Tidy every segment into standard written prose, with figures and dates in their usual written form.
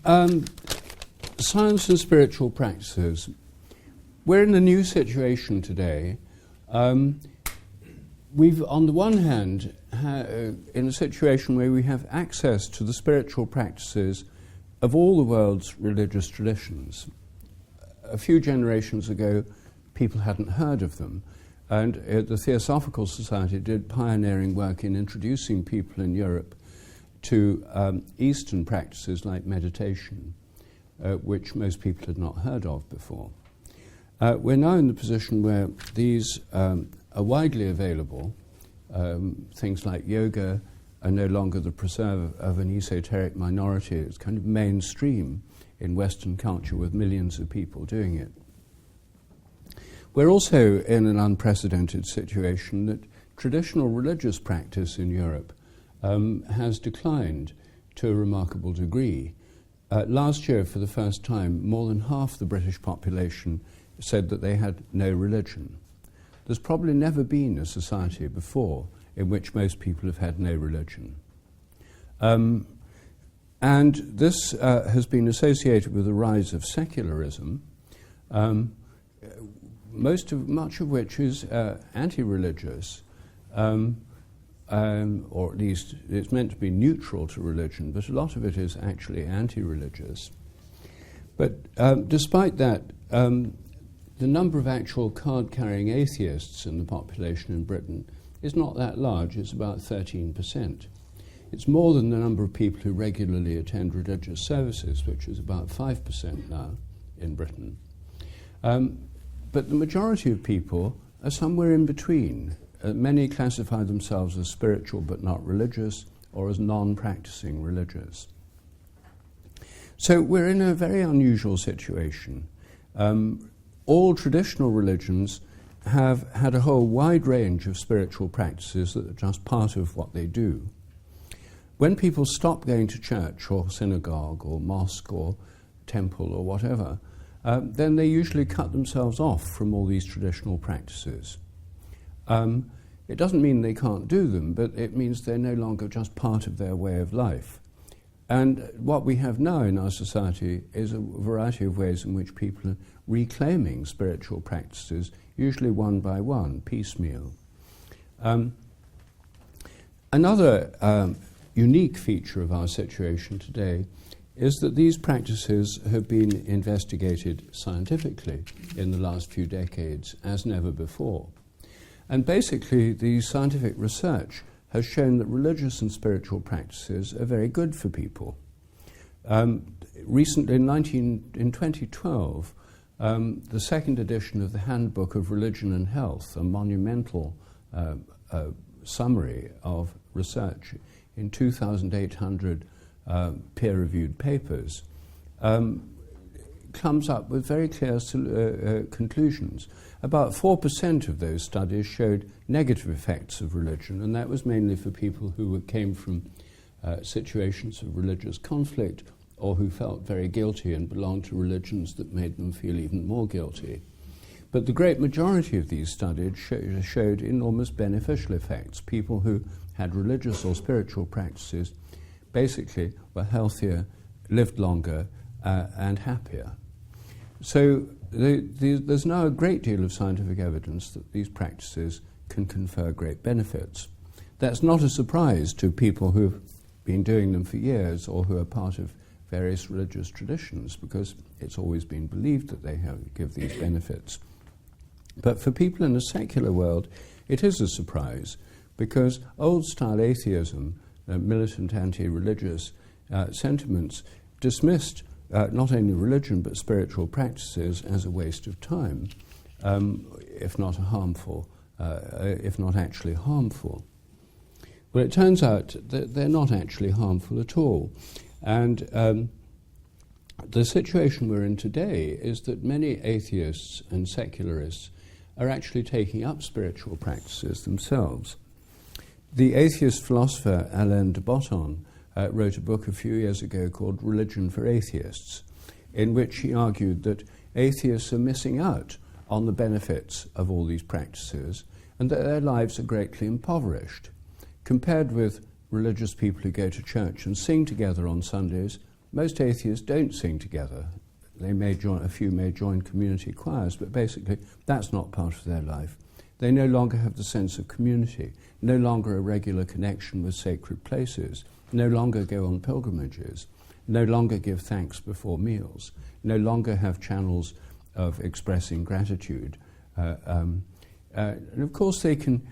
Science and spiritual practices. We're in a new situation today. We've, on the one hand, in a situation where we have access to the spiritual practices of all the world's religious traditions. A few generations ago, people hadn't heard of them, and the Theosophical Society did pioneering work in introducing people in Europe to Eastern practices like meditation, which most people had not heard of before. We're now in the position where these are widely available. Things like yoga are no longer the preserve of an esoteric minority. It's kind of mainstream in Western culture with millions of people doing it. We're also in an unprecedented situation that traditional religious practice in Europe has declined to a remarkable degree. Last year, for the first time, more than half the British population said that they had no religion. There's probably never been a society before in which most people have had no religion. And this has been associated with the rise of secularism, much of which is anti-religious, or at least it's meant to be neutral to religion, but a lot of it is actually anti-religious. But despite that, the number of actual card-carrying atheists in the population in Britain is not that large. It's about 13%. It's more than the number of people who regularly attend religious services, which is about 5% now in Britain. But the majority of people are somewhere in between. Many classify themselves as spiritual but not religious, or as non-practicing religious. So we're in a very unusual situation. All traditional religions have had a whole wide range of spiritual practices that are just part of what they do. When people stop going to church or synagogue or mosque or temple or whatever, then they usually cut themselves off from all these traditional practices. It doesn't mean they can't do them, but it means they're no longer just part of their way of life. And what we have now in our society is a variety of ways in which people are reclaiming spiritual practices, usually one by one, piecemeal. Another unique feature of our situation today is that these practices have been investigated scientifically in the last few decades as never before. And basically, the scientific research has shown that religious and spiritual practices are very good for people. Recently, in 2012, the second edition of the Handbook of Religion and Health, a monumental summary of research in 2,800 peer-reviewed papers, comes up with very clear conclusions. About 4% of those studies showed negative effects of religion, and that was mainly for people who came from situations of religious conflict or who felt very guilty and belonged to religions that made them feel even more guilty. But the great majority of these studies showed enormous beneficial effects. People who had religious or spiritual practices basically were healthier, lived longer, and happier. So there's now a great deal of scientific evidence that these practices can confer great benefits. That's not a surprise to people who've been doing them for years or who are part of various religious traditions, because it's always been believed that they give these benefits. But for people in a secular world, it is a surprise, because old-style atheism, militant anti-religious sentiments, dismissed not only religion but spiritual practices as a waste of time, if not actually harmful. Well, it turns out that they're not actually harmful at all. And the situation we're in today is that many atheists and secularists are actually taking up spiritual practices themselves. The atheist philosopher Alain de Botton wrote a book a few years ago called Religion for Atheists, in which he argued that atheists are missing out on the benefits of all these practices and that their lives are greatly impoverished. Compared with religious people who go to church and sing together on Sundays, Most atheists don't sing together. They may join, a few may join community choirs, but basically that's not part of their life. They no longer have the sense of community, no longer a regular connection with sacred places, no longer go on pilgrimages, no longer give thanks before meals, no longer have channels of expressing gratitude. And of course they can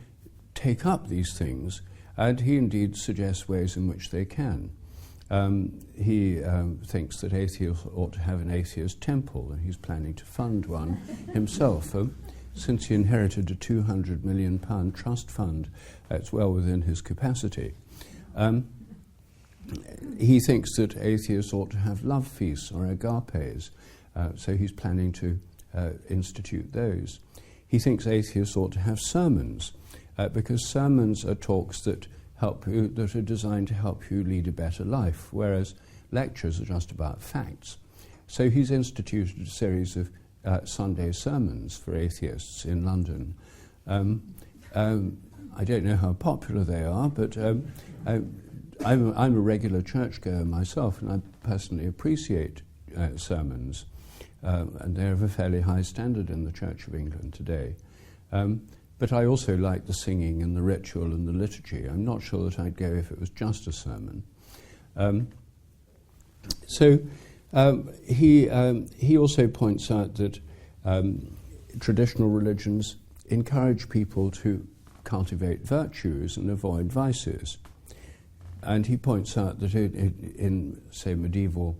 take up these things, and he indeed suggests ways in which they can. He thinks that atheists ought to have an atheist temple, and he's planning to fund one himself. Since he inherited a £200 million trust fund, it's well within his capacity. He thinks that atheists ought to have love feasts or agapes, so he's planning to institute those. He thinks atheists ought to have sermons, because sermons are talks that help you, that are designed to help you lead a better life, whereas lectures are just about facts. So he's instituted a series of Sunday sermons for atheists in London. I don't know how popular they are, but I'm a regular churchgoer myself, and I personally appreciate sermons, and they're of a fairly high standard in the Church of England today. But I also like the singing and the ritual and the liturgy. I'm not sure that I'd go if it was just a sermon. He also points out that traditional religions encourage people to cultivate virtues and avoid vices. And he points out that in say, medieval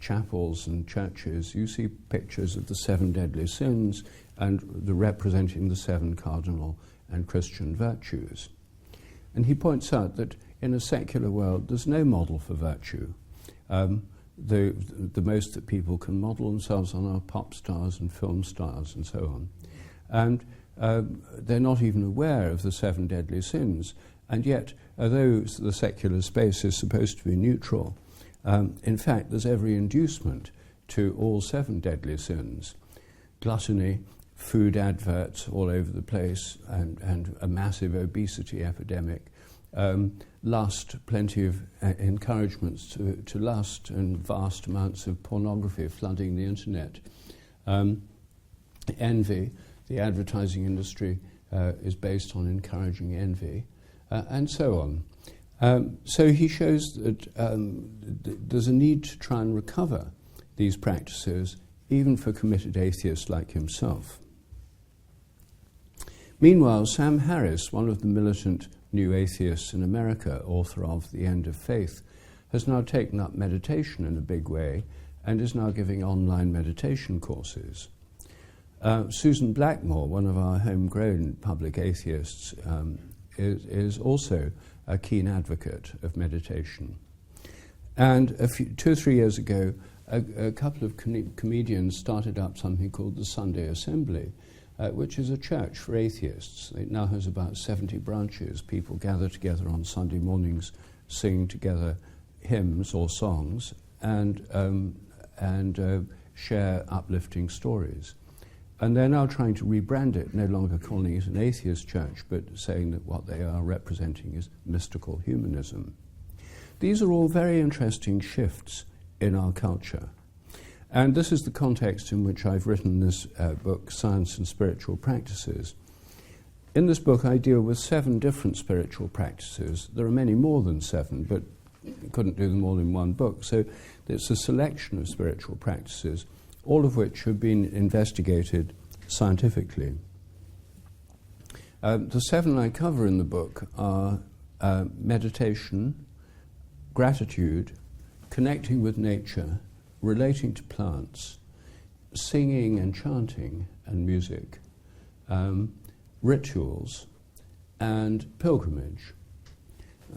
chapels and churches, you see pictures of the 7 deadly sins and representing the 7 cardinal and Christian virtues. And he points out that in a secular world, there's no model for virtue. The most that people can model themselves on are pop stars and film stars and so on. And they're not even aware of the 7 deadly sins. And yet, although the secular space is supposed to be neutral, in fact, there's every inducement to all 7 deadly sins. Gluttony, food adverts all over the place, and a massive obesity epidemic. Lust, plenty of encouragements to lust, and vast amounts of pornography flooding the internet. Envy, the advertising industry is based on encouraging envy, and so on. So he shows that there's a need to try and recover these practices, even for committed atheists like himself. Meanwhile, Sam Harris, one of the militant new atheists in America, author of The End of Faith, has now taken up meditation in a big way and is now giving online meditation courses. Susan Blackmore, one of our homegrown public atheists, is also a keen advocate of meditation. And 2 or 3 years ago, a couple of comedians started up something called the Sunday Assembly, which is a church for atheists. It now has about 70 branches. People gather together on Sunday mornings, sing together hymns or songs, and share uplifting stories. And they're now trying to rebrand it, no longer calling it an atheist church, but saying that what they are representing is mystical humanism. These are all very interesting shifts in our culture. And this is the context in which I've written this book, Science and Spiritual Practices. In this book, I deal with 7 different spiritual practices. There are many more than 7, but I couldn't do them all in one book. So it's a selection of spiritual practices, all of which have been investigated scientifically. The 7 I cover in the book are meditation, gratitude, connecting with nature, relating to plants, singing and chanting and music, rituals, and pilgrimage.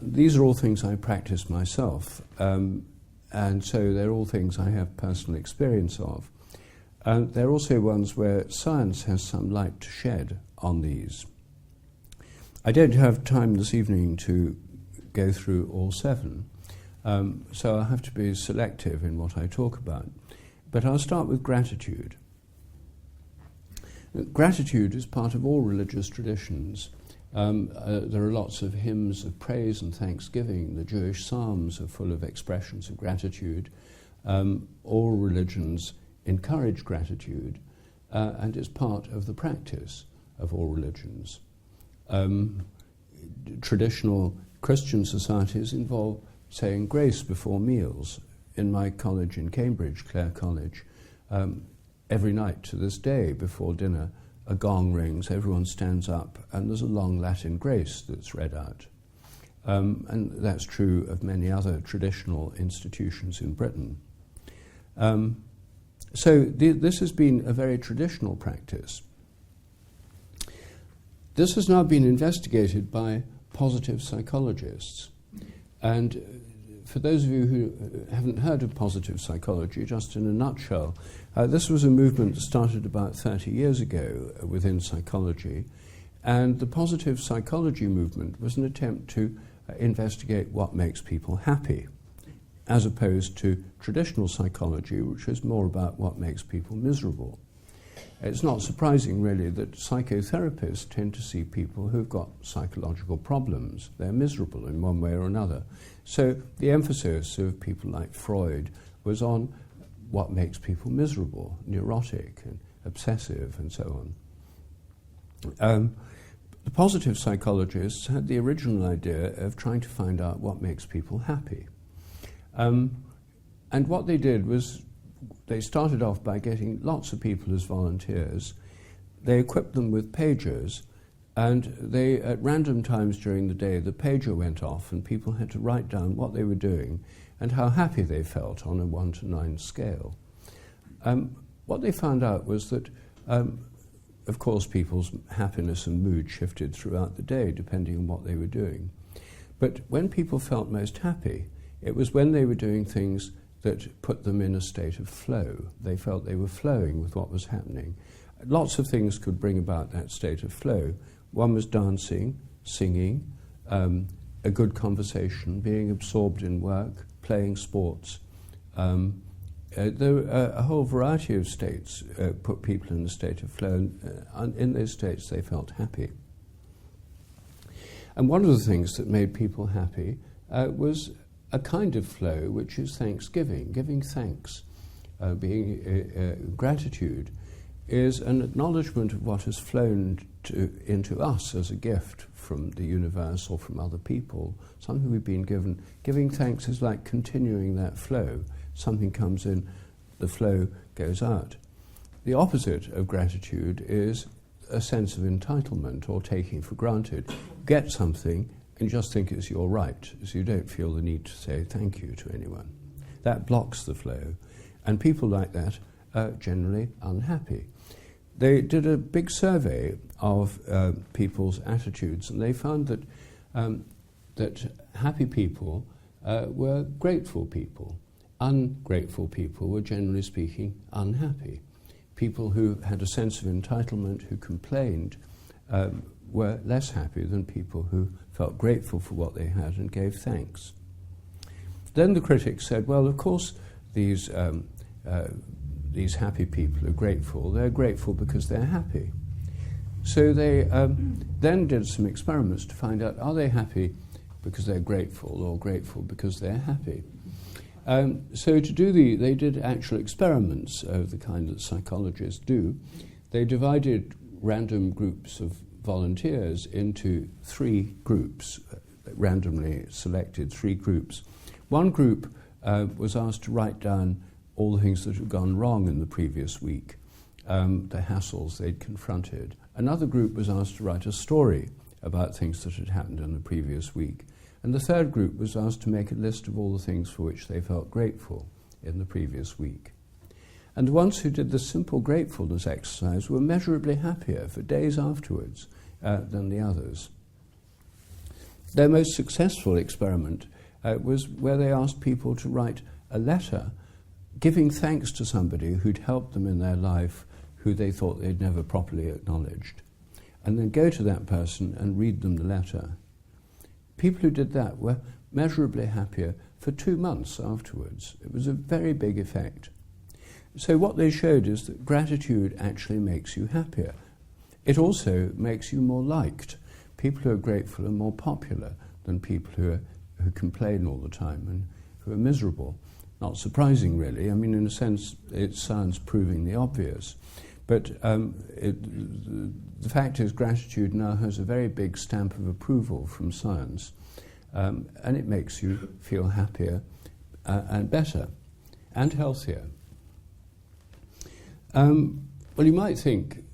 These are all things I practice myself, and so they're all things I have personal experience of. And they're also ones where science has some light to shed on these. I don't have time this evening to go through all 7, so I'll have to be selective in what I talk about. But I'll start with gratitude. Gratitude is part of all religious traditions, There are lots of hymns of praise and thanksgiving. The Jewish Psalms are full of expressions of gratitude. All religions encourage gratitude, and it's part of the practice of all religions. Traditional Christian societies involve saying grace before meals. In my college in Cambridge, Clare College, every night to this day before dinner, a gong rings, everyone stands up, and there's a long Latin grace that's read out. And that's true of many other traditional institutions in Britain. So this has been a very traditional practice. This has now been investigated by positive psychologists. And for those of you who haven't heard of positive psychology, just in a nutshell, this was a movement that started about 30 years ago within psychology. And the positive psychology movement was an attempt to investigate what makes people happy, as opposed to traditional psychology, which is more about what makes people miserable. It's not surprising, really, that psychotherapists tend to see people who've got psychological problems. They're miserable in one way or another. So the emphasis of people like Freud was on what makes people miserable, neurotic and obsessive and so on. The positive psychologists had the original idea of trying to find out what makes people happy. And what they did was they started off by getting lots of people as volunteers. They equipped them with pagers, and they, at random times during the day, the pager went off and people had to write down what they were doing and how happy they felt on a 1 to 9 scale. What they found out was that, of course, people's happiness and mood shifted throughout the day depending on what they were doing. But when people felt most happy, it was when they were doing things that put them in a state of flow. They felt they were flowing with what was happening. Lots of things could bring about that state of flow. One was dancing, singing, a good conversation, being absorbed in work, playing sports. There were a whole variety of states put people in a state of flow, and in those states they felt happy. And one of the things that made people happy was a kind of flow, which is thanksgiving, giving thanks. Gratitude is an acknowledgement of what has flown into us as a gift from the universe or from other people, something we've been given. Giving thanks is like continuing that flow. Something comes in, the flow goes out. The opposite of gratitude is a sense of entitlement or taking for granted. Get something and just think it's your right, so you don't feel the need to say thank you to anyone. That blocks the flow, and people like that are generally unhappy. They did a big survey of people's attitudes, and they found that that happy people were grateful people. Ungrateful people were, generally speaking, unhappy. People who had a sense of entitlement, who complained, were less happy than people who felt grateful for what they had and gave thanks. Then the critics said, well, of course, these happy people are grateful. They're grateful because they're happy. So they then did some experiments to find out, are they happy because they're grateful or grateful because they're happy? So to do they did actual experiments of the kind that psychologists do. They divided random groups of volunteers into 3 groups, randomly selected 3 groups. One group was asked to write down all the things that had gone wrong in the previous week, the hassles they'd confronted. Another group was asked to write a story about things that had happened in the previous week. And the third group was asked to make a list of all the things for which they felt grateful in the previous week. And the ones who did the simple gratefulness exercise were measurably happier for days afterwards than the others. Their most successful experiment was where they asked people to write a letter giving thanks to somebody who'd helped them in their life who they thought they'd never properly acknowledged, and then go to that person and read them the letter. People who did that were measurably happier for 2 months afterwards. It was a very big effect. So what they showed is that gratitude actually makes you happier. It also makes you more liked, people who are grateful are more popular than people who complain all the time and who are miserable. Not surprising, really. I mean, in a sense, it's science proving the obvious. But the fact is, gratitude now has a very big stamp of approval from science, and it makes you feel happier and better and healthier. Well, you might think,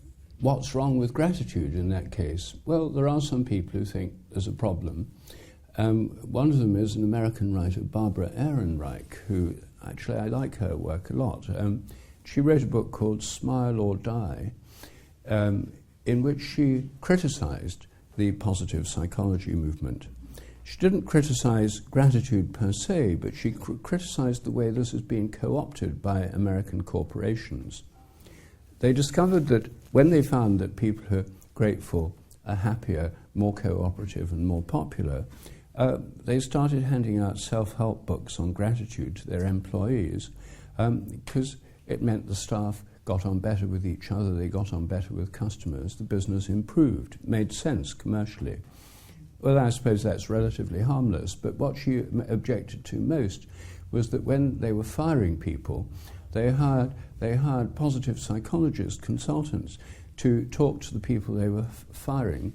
what's wrong with gratitude in that case? Well, there are some people who think there's a problem. One of them is an American writer, Barbara Ehrenreich, who actually I like her work a lot. She wrote a book called Smile or Die, in which she criticized the positive psychology movement. She didn't criticize gratitude per se, but she criticized the way this has been co-opted by American corporations. They discovered that when they found that people who are grateful are happier, more cooperative and more popular, they started handing out self-help books on gratitude to their employees because it meant the staff got on better with each other, they got on better with customers, the business improved, made sense commercially. Well, I suppose that's relatively harmless, but what she objected to most was that when they were firing people, they hired positive psychologist consultants to talk to the people they were firing,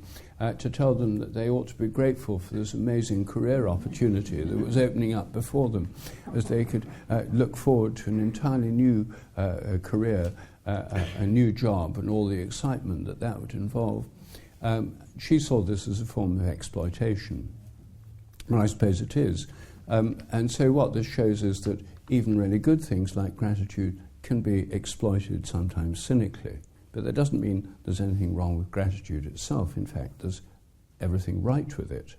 to tell them that they ought to be grateful for this amazing career opportunity that was opening up before them, as they could look forward to an entirely new career, a new job, and all the excitement that that would involve. She saw this as a form of exploitation. Well, I suppose it is. And so what this shows is that even really good things like gratitude can be exploited sometimes cynically. But that doesn't mean there's anything wrong with gratitude itself. In fact, there's everything right with it.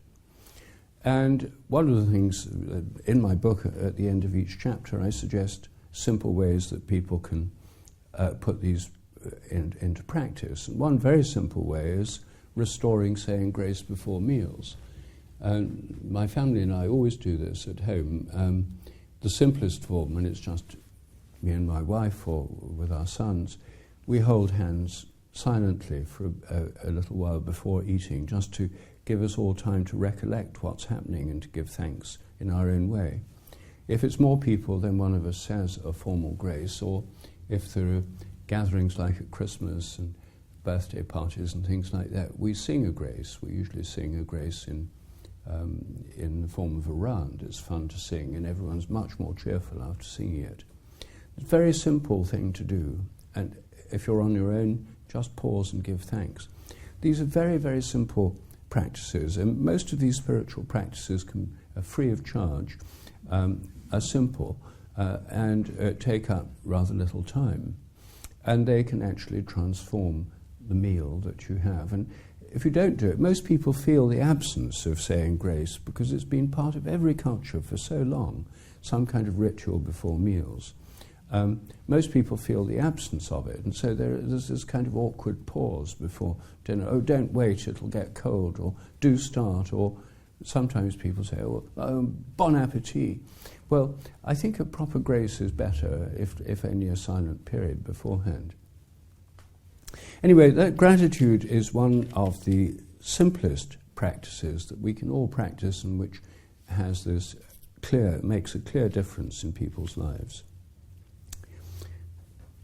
And one of the things in my book, at the end of each chapter, I suggest simple ways that people can put these into practice. And one very simple way is restoring saying grace before meals. My family and I always do this at home. The simplest form, when it's just me and my wife or with our sons, we hold hands silently for a little while before eating, just to give us all time to recollect what's happening and to give thanks in our own way. If it's more people, then one of us says a formal grace, or if there are gatherings like at Christmas and birthday parties and things like that, we sing a grace. We usually sing a grace in the form of a round. It's fun to sing, and everyone's much more cheerful after singing it. It's a very simple thing to do, and if you're on your own, just pause and give thanks. These are very, very simple practices, and most of these spiritual practices are free of charge, are simple, and take up rather little time. And they can actually transform the meal that you have. And if you don't do it, most people feel the absence of saying grace because it's been part of every culture for so long, some kind of ritual before meals. Most people feel the absence of it, and so there's this kind of awkward pause before dinner. Oh, don't wait, it'll get cold, or do start, or sometimes people say, oh, bon appetit. Well, I think a proper grace is better if only a silent period beforehand. Anyway, that gratitude is one of the simplest practices that we can all practice and which has this makes a clear difference in people's lives.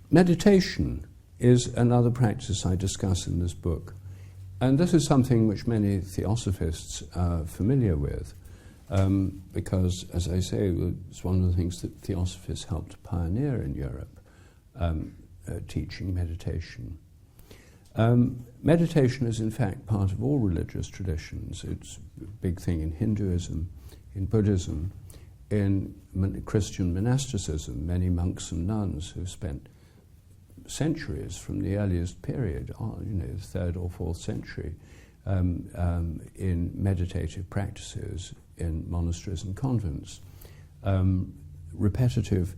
Meditation is another practice I discuss in this book, and this is something which many theosophists are familiar with, because, as I say, it's one of the things that theosophists helped pioneer in Europe, teaching meditation. Meditation is in fact part of all religious traditions. It's a big thing in Hinduism, in Buddhism, in Christian monasticism. Many monks and nuns who've spent centuries from the earliest period, the 3rd or 4th century, in meditative practices in monasteries and convents. Repetitive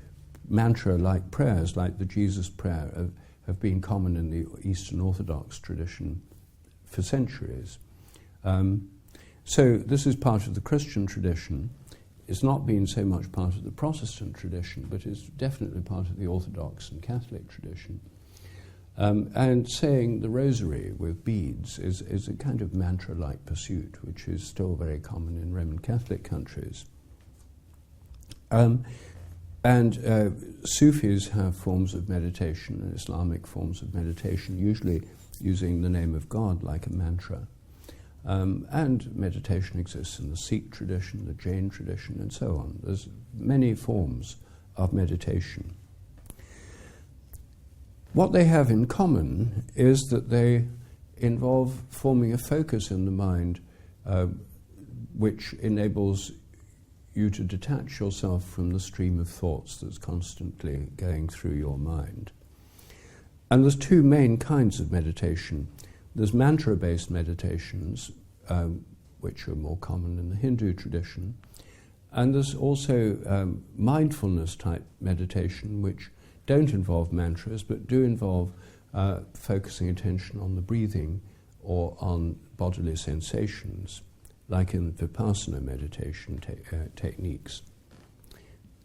mantra-like prayers, like the Jesus prayer, have been common in the Eastern Orthodox tradition for centuries. So this is part of the Christian tradition. It's not been so much part of the Protestant tradition, but it's definitely part of the Orthodox and Catholic tradition. And saying the rosary with beads is a kind of mantra-like pursuit, which is still very common in Roman Catholic countries. Sufis have forms of meditation, Islamic forms of meditation, usually using the name of God like a mantra. And meditation exists in the Sikh tradition, the Jain tradition, and so on. There's many forms of meditation. What they have in common is that they involve forming a focus in the mind which enables you to detach yourself from the stream of thoughts that's constantly going through your mind. And there's two main kinds of meditation. There's mantra-based meditations, which are more common in the Hindu tradition, and there's also mindfulness-type meditation, which don't involve mantras, but do involve focusing attention on the breathing or on bodily sensations, like in Vipassana meditation techniques.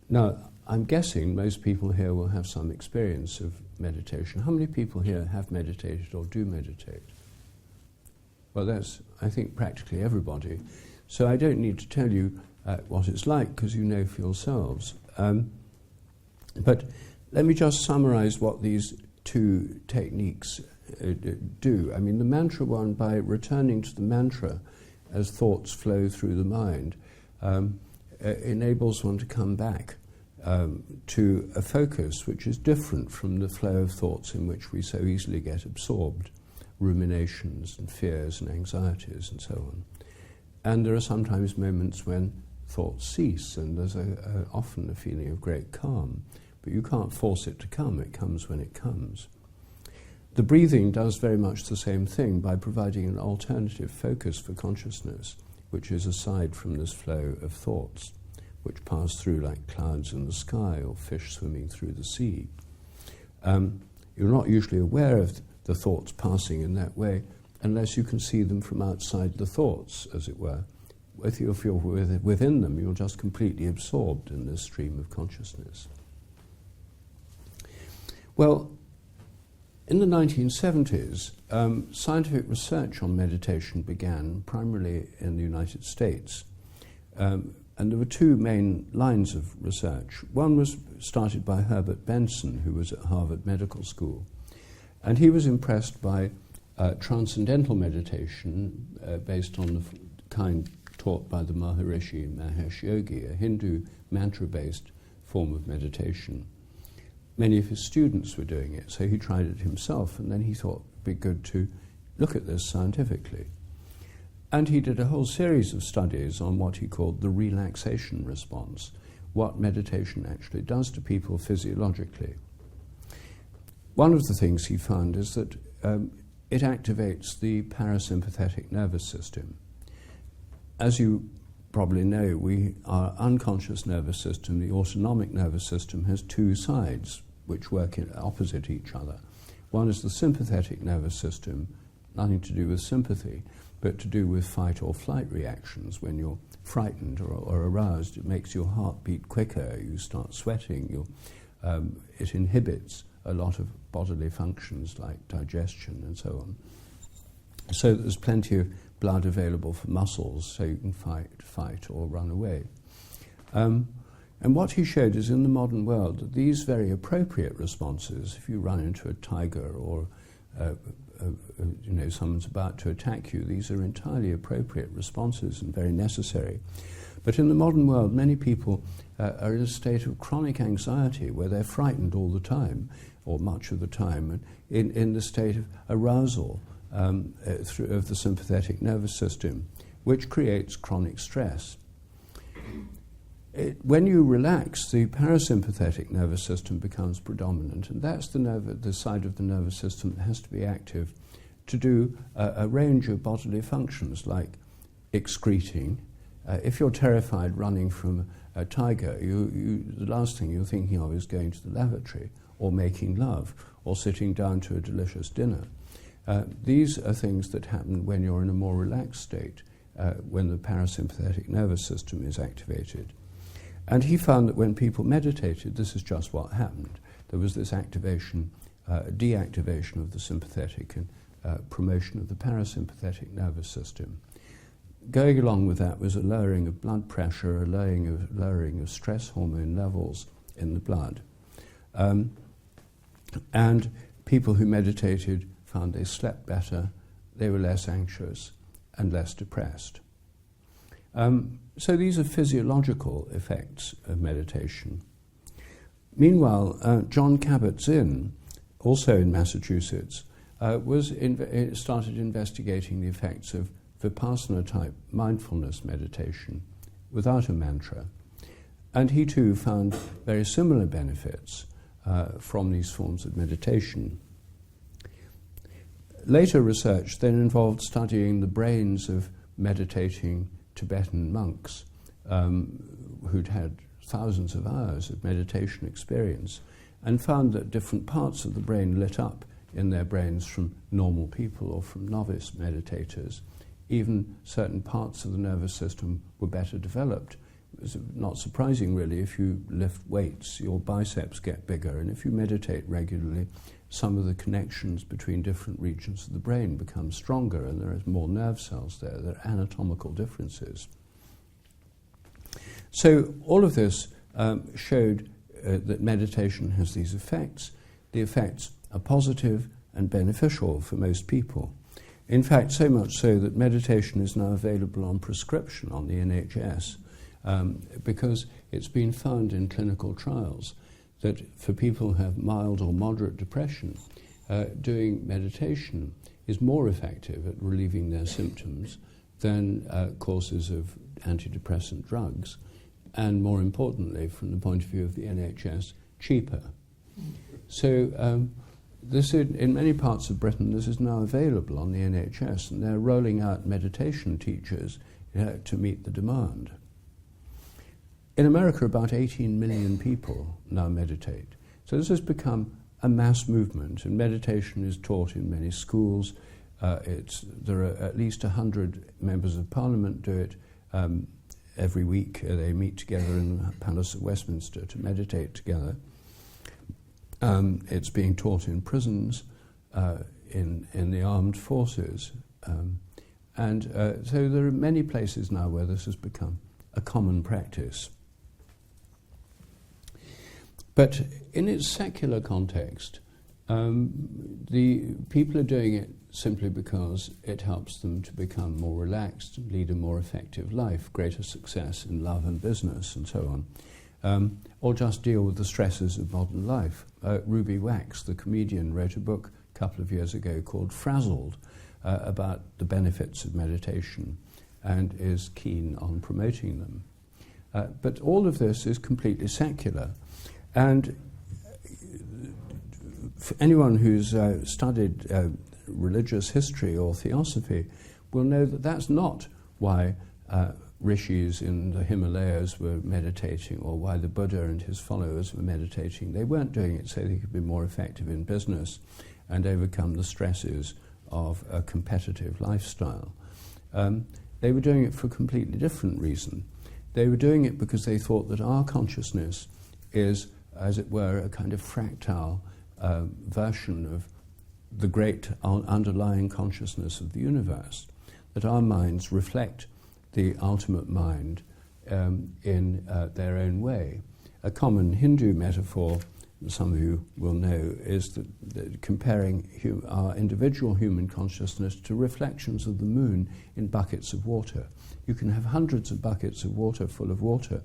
Now, I'm guessing most people here will have some experience of meditation. How many people here have meditated or do meditate? Well, that's, I think, practically everybody. So I don't need to tell you what it's like, because you know for yourselves. But let me just summarize what these two techniques do. I mean, the mantra one, by returning to the mantra as thoughts flow through the mind, enables one to come back to a focus which is different from the flow of thoughts in which we so easily get absorbed, ruminations and fears and anxieties and so on. And there are sometimes moments when thoughts cease, and there's often a feeling of great calm. But you can't force it to come, it comes when it comes. The breathing does very much the same thing by providing an alternative focus for consciousness, which is aside from this flow of thoughts, which pass through like clouds in the sky or fish swimming through the sea. You're not usually aware of the thoughts passing in that way unless you can see them from outside the thoughts, as it were. If you're within them, you're just completely absorbed in this stream of consciousness. Well, in the 1970s, scientific research on meditation began primarily in the United States. And there were two main lines of research. One was started by Herbert Benson, who was at Harvard Medical School. And he was impressed by transcendental meditation based on the kind taught by the Maharishi Mahesh Yogi, a Hindu mantra-based form of meditation. Many of his students were doing it, so he tried it himself, and then he thought it'd be good to look at this scientifically. And he did a whole series of studies on what he called the relaxation response, what meditation actually does to people physiologically. One of the things he found is that it activates the parasympathetic nervous system. As you probably know, our unconscious nervous system, the autonomic nervous system, has two sides which work opposite each other. One is the sympathetic nervous system, nothing to do with sympathy, but to do with fight or flight reactions. When you're frightened or aroused, it makes your heart beat quicker, you start sweating, it inhibits a lot of bodily functions like digestion and so on. So there's plenty of blood available for muscles, so you can fight or run away. And what he showed is in the modern world that these very appropriate responses, if you run into a tiger or someone's about to attack you, these are entirely appropriate responses and very necessary. But in the modern world, many people are in a state of chronic anxiety where they're frightened all the time, or much of the time, and in the state of arousal of the sympathetic nervous system, which creates chronic stress. When you relax, the parasympathetic nervous system becomes predominant, and that's the side of the nervous system that has to be active to do a range of bodily functions, like excreting. If you're terrified running from a tiger, the last thing you're thinking of is going to the lavatory, or making love, or sitting down to a delicious dinner. These are things that happen when you're in a more relaxed state, when the parasympathetic nervous system is activated. And he found that when people meditated, this is just what happened. There was this activation deactivation of the sympathetic and promotion of the parasympathetic nervous system. Going along with that was a lowering of blood pressure, a lowering of stress hormone levels in the blood. And people who meditated found they slept better, they were less anxious and less depressed. So these are physiological effects of meditation. Meanwhile, John Kabat-Zinn, also in Massachusetts, started investigating the effects of Vipassana-type mindfulness meditation without a mantra. And he too found very similar benefits from these forms of meditation. Later research then involved studying the brains of meditating Tibetan monks who'd had thousands of hours of meditation experience, and found that different parts of the brain lit up in their brains from normal people or from novice meditators. Even certain parts of the nervous system were better developed. It's not surprising, really. If you lift weights, your biceps get bigger, and if you meditate regularly, some of the connections between different regions of the brain become stronger, and there are more nerve cells there. There are anatomical differences. So all of this showed that meditation has these effects. The effects are positive and beneficial for most people. In fact, so much so that meditation is now available on prescription on the NHS, because it's been found in clinical trials that for people who have mild or moderate depression, doing meditation is more effective at relieving their symptoms than courses of antidepressant drugs, and more importantly, from the point of view of the NHS, cheaper. So this in many parts of Britain, this is now available on the NHS, and they're rolling out meditation teachers to meet the demand. In America, about 18 million people now meditate. So this has become a mass movement, and meditation is taught in many schools. There are at least 100 members of Parliament do it every week. They meet together in the Palace of Westminster to meditate together. It's being taught in prisons, in the armed forces. So there are many places now where this has become a common practice. But in its secular context, the people are doing it simply because it helps them to become more relaxed, lead a more effective life, greater success in love and business and so on, or just deal with the stresses of modern life. Ruby Wax, the comedian, wrote a book a couple of years ago called Frazzled about the benefits of meditation and is keen on promoting them. But all of this is completely secular. And for anyone who's studied religious history or theosophy will know that that's not why rishis in the Himalayas were meditating, or why the Buddha and his followers were meditating. They weren't doing it so they could be more effective in business and overcome the stresses of a competitive lifestyle. They were doing it for a completely different reason. They were doing it because they thought that our consciousness is, as it were, a kind of fractal version of the great underlying consciousness of the universe, that our minds reflect the ultimate mind in their own way. A common Hindu metaphor, some of you will know, is that comparing our individual human consciousness to reflections of the moon in buckets of water. You can have hundreds of buckets of water full of water.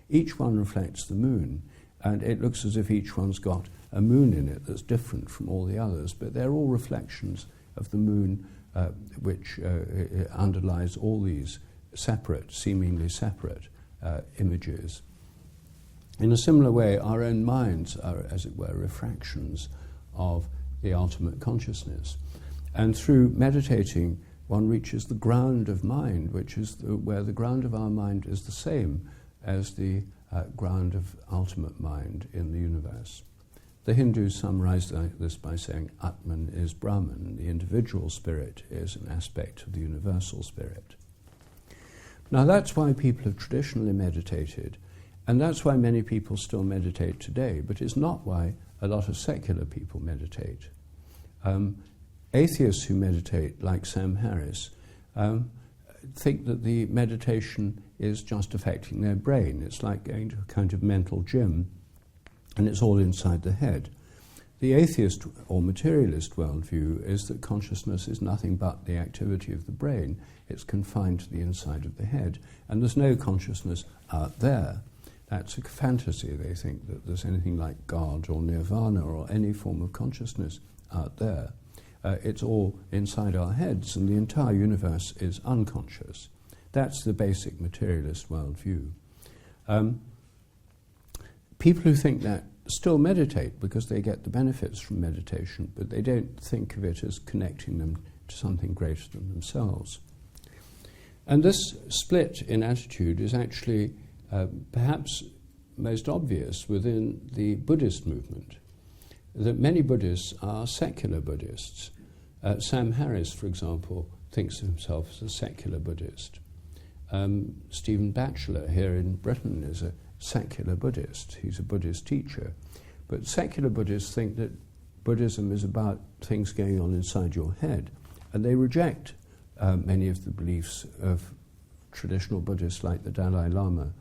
Each one reflects the moon, and it looks as if each one's got a moon in it that's different from all the others, but they're all reflections of the moon, which underlies all these seemingly separate images. In a similar way, our own minds are, as it were, refractions of the ultimate consciousness. And through meditating, one reaches the ground of mind, which is where the ground of our mind is the same as the ground of ultimate mind in the universe. The Hindus summarize this by saying Atman is Brahman, the individual spirit is an aspect of the universal spirit. Now that's why people have traditionally meditated, and that's why many people still meditate today, but it's not why a lot of secular people meditate. Atheists who meditate, like Sam Harris, think that the meditation is just affecting their brain. It's like going to a kind of mental gym, and it's all inside the head. The atheist or materialist worldview is that consciousness is nothing but the activity of the brain. It's confined to the inside of the head, and there's no consciousness out there. That's a fantasy. They think that there's anything like God or nirvana or any form of consciousness out there. It's all inside our heads, and the entire universe is unconscious. That's the basic materialist worldview. People who think that still meditate because they get the benefits from meditation, but they don't think of it as connecting them to something greater than themselves. And this split in attitude is actually perhaps most obvious within the Buddhist movement, that many Buddhists are secular Buddhists. Sam Harris, for example, thinks of himself as a secular Buddhist. Stephen Batchelor here in Britain is a secular Buddhist. He's a Buddhist teacher. But secular Buddhists think that Buddhism is about things going on inside your head, and they reject many of the beliefs of traditional Buddhists like the Dalai Lama.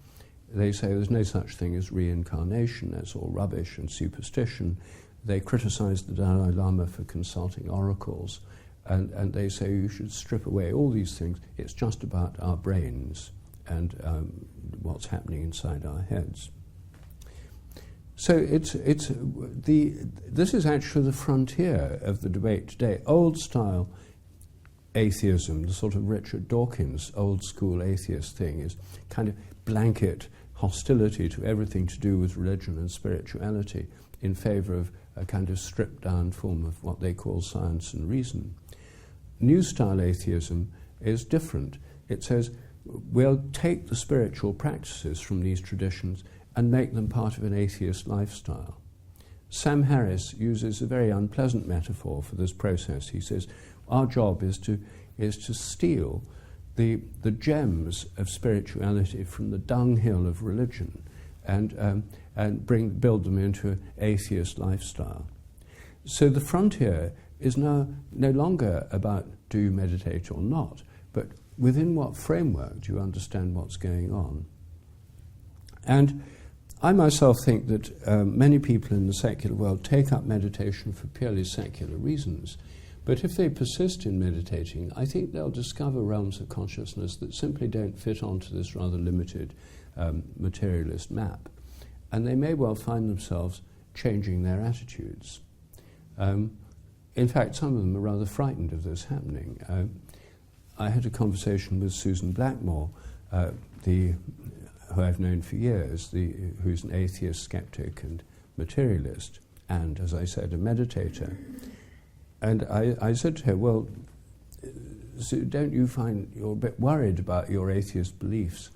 They say there's no such thing as reincarnation, that's all rubbish and superstition. They criticize the Dalai Lama for consulting oracles, and they say you should strip away all these things. It's just about our brains and what's happening inside our heads. So this is actually the frontier of the debate today. Old-style atheism, the sort of Richard Dawkins old-school atheist thing, is kind of blanket hostility to everything to do with religion and spirituality in favour of a kind of stripped-down form of what they call science and reason. New-style atheism is different. It says, we'll take the spiritual practices from these traditions and make them part of an atheist lifestyle. Sam Harris uses a very unpleasant metaphor for this process. He says, our job is to steal the gems of spirituality from the dunghill of religion and build them into an atheist lifestyle. So the frontier is now no longer about do you meditate or not, but within what framework do you understand what's going on? And I myself think that many people in the secular world take up meditation for purely secular reasons. But if they persist in meditating, I think they'll discover realms of consciousness that simply don't fit onto this rather limited materialist map. And they may well find themselves changing their attitudes. In fact, some of them are rather frightened of this happening. I had a conversation with Susan Blackmore, who I've known for years, who's an atheist, skeptic and materialist, and, as I said, a meditator. And I said to her, well, so don't you find you're a bit worried about your atheist beliefs,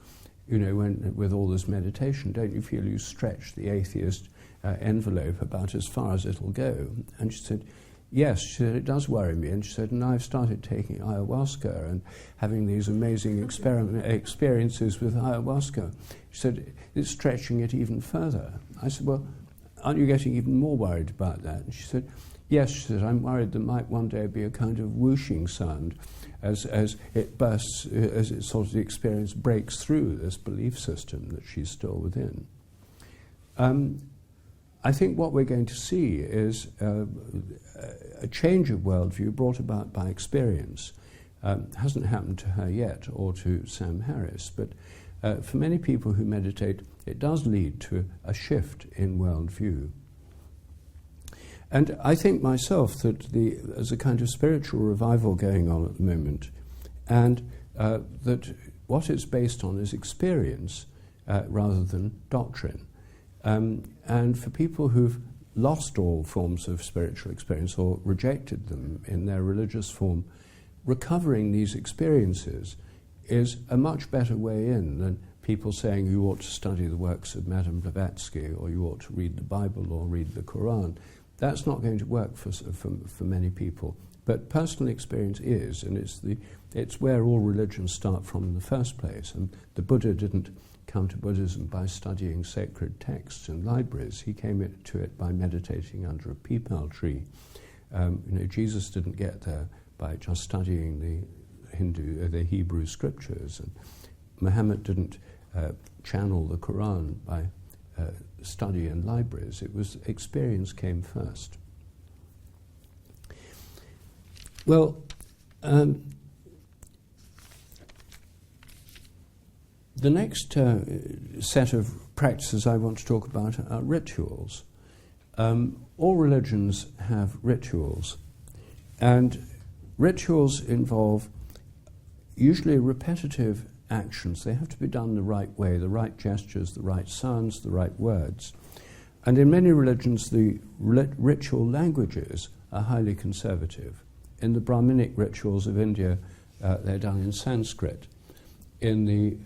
with all this meditation? Don't you feel you stretch the atheist envelope about as far as it'll go? And she said, yes, she said, it does worry me. And she said, and I've started taking ayahuasca and having these amazing experiences with ayahuasca. She said, it's stretching it even further. I said, well, aren't you getting even more worried about that? And she said, yes, she said, I'm worried there might one day be a kind of whooshing sound as it bursts, as it sort of the experience breaks through this belief system that she's still within. I think what we're going to see is a change of worldview brought about by experience. Hasn't happened to her yet, or to Sam Harris, but for many people who meditate, it does lead to a shift in worldview. And I think myself that there's a kind of spiritual revival going on at the moment, and that what it's based on is experience rather than doctrine. And for people who've lost all forms of spiritual experience or rejected them in their religious form, recovering these experiences is a much better way in than people saying you ought to study the works of Madame Blavatsky or you ought to read the Bible or read the Quran. That's not going to work for many people. But personal experience is, and it's where all religions start from in the first place. And the Buddha didn't come to Buddhism by studying sacred texts in libraries. He came to it by meditating under a peepal tree. Jesus didn't get there by just studying the Hebrew scriptures, and Muhammad didn't channel the Quran by study in libraries. It was experience came first. Well, the next set of practices I want to talk about are rituals. All religions have rituals, and rituals involve usually repetitive actions. They have to be done the right way, the right gestures, the right sounds, the right words. And in many religions, the ritual languages are highly conservative. In the Brahminic rituals of India, they're done in Sanskrit. In the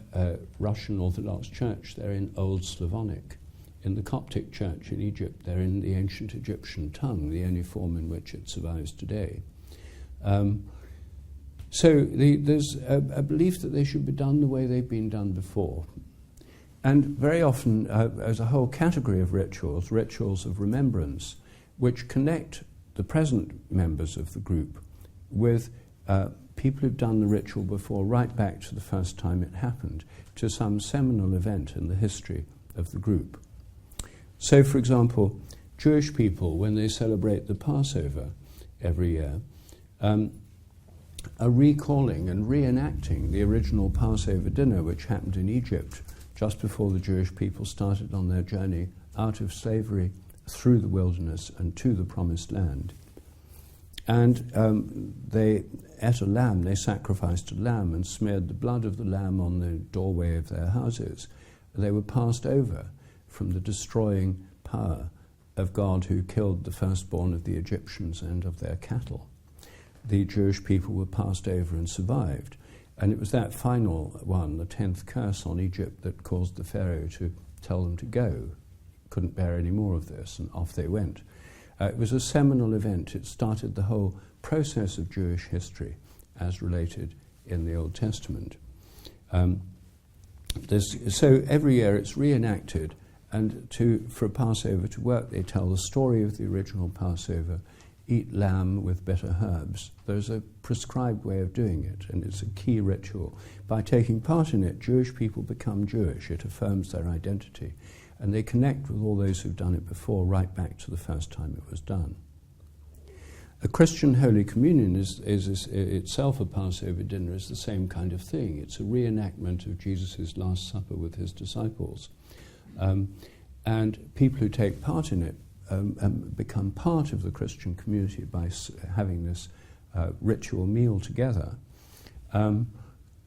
Russian Orthodox Church, they're in Old Slavonic. In the Coptic Church in Egypt, they're in the ancient Egyptian tongue, the only form in which it survives today. So there's a belief that they should be done the way they've been done before. And very often, as a whole category of rituals of remembrance, which connect the present members of the group with people who've done the ritual before, right back to the first time it happened, to some seminal event in the history of the group. So, for example, Jewish people, when they celebrate the Passover every year, are recalling and reenacting the original Passover dinner which happened in Egypt just before the Jewish people started on their journey out of slavery through the wilderness and to the Promised Land. And they ate a lamb, they sacrificed a lamb and smeared the blood of the lamb on the doorway of their houses. They were passed over from the destroying power of God who killed the firstborn of the Egyptians and of their cattle. The Jewish people were passed over and survived. And it was that final one, the 10th curse on Egypt, that caused the Pharaoh to tell them to go. Couldn't bear any more of this, and off they went. It was a seminal event. It started the whole process of Jewish history as related in the Old Testament. So every year it's reenacted, and for a Passover to work, they tell the story of the original Passover, eat lamb with bitter herbs. There's a prescribed way of doing it, and it's a key ritual. By taking part in it, Jewish people become Jewish. It affirms their identity. And they connect with all those who've done it before, right back to the first time it was done. A Christian Holy Communion is itself a Passover dinner, is the same kind of thing. It's a reenactment of Jesus' Last Supper with his disciples. And people who take part in it become part of the Christian community by having this ritual meal together,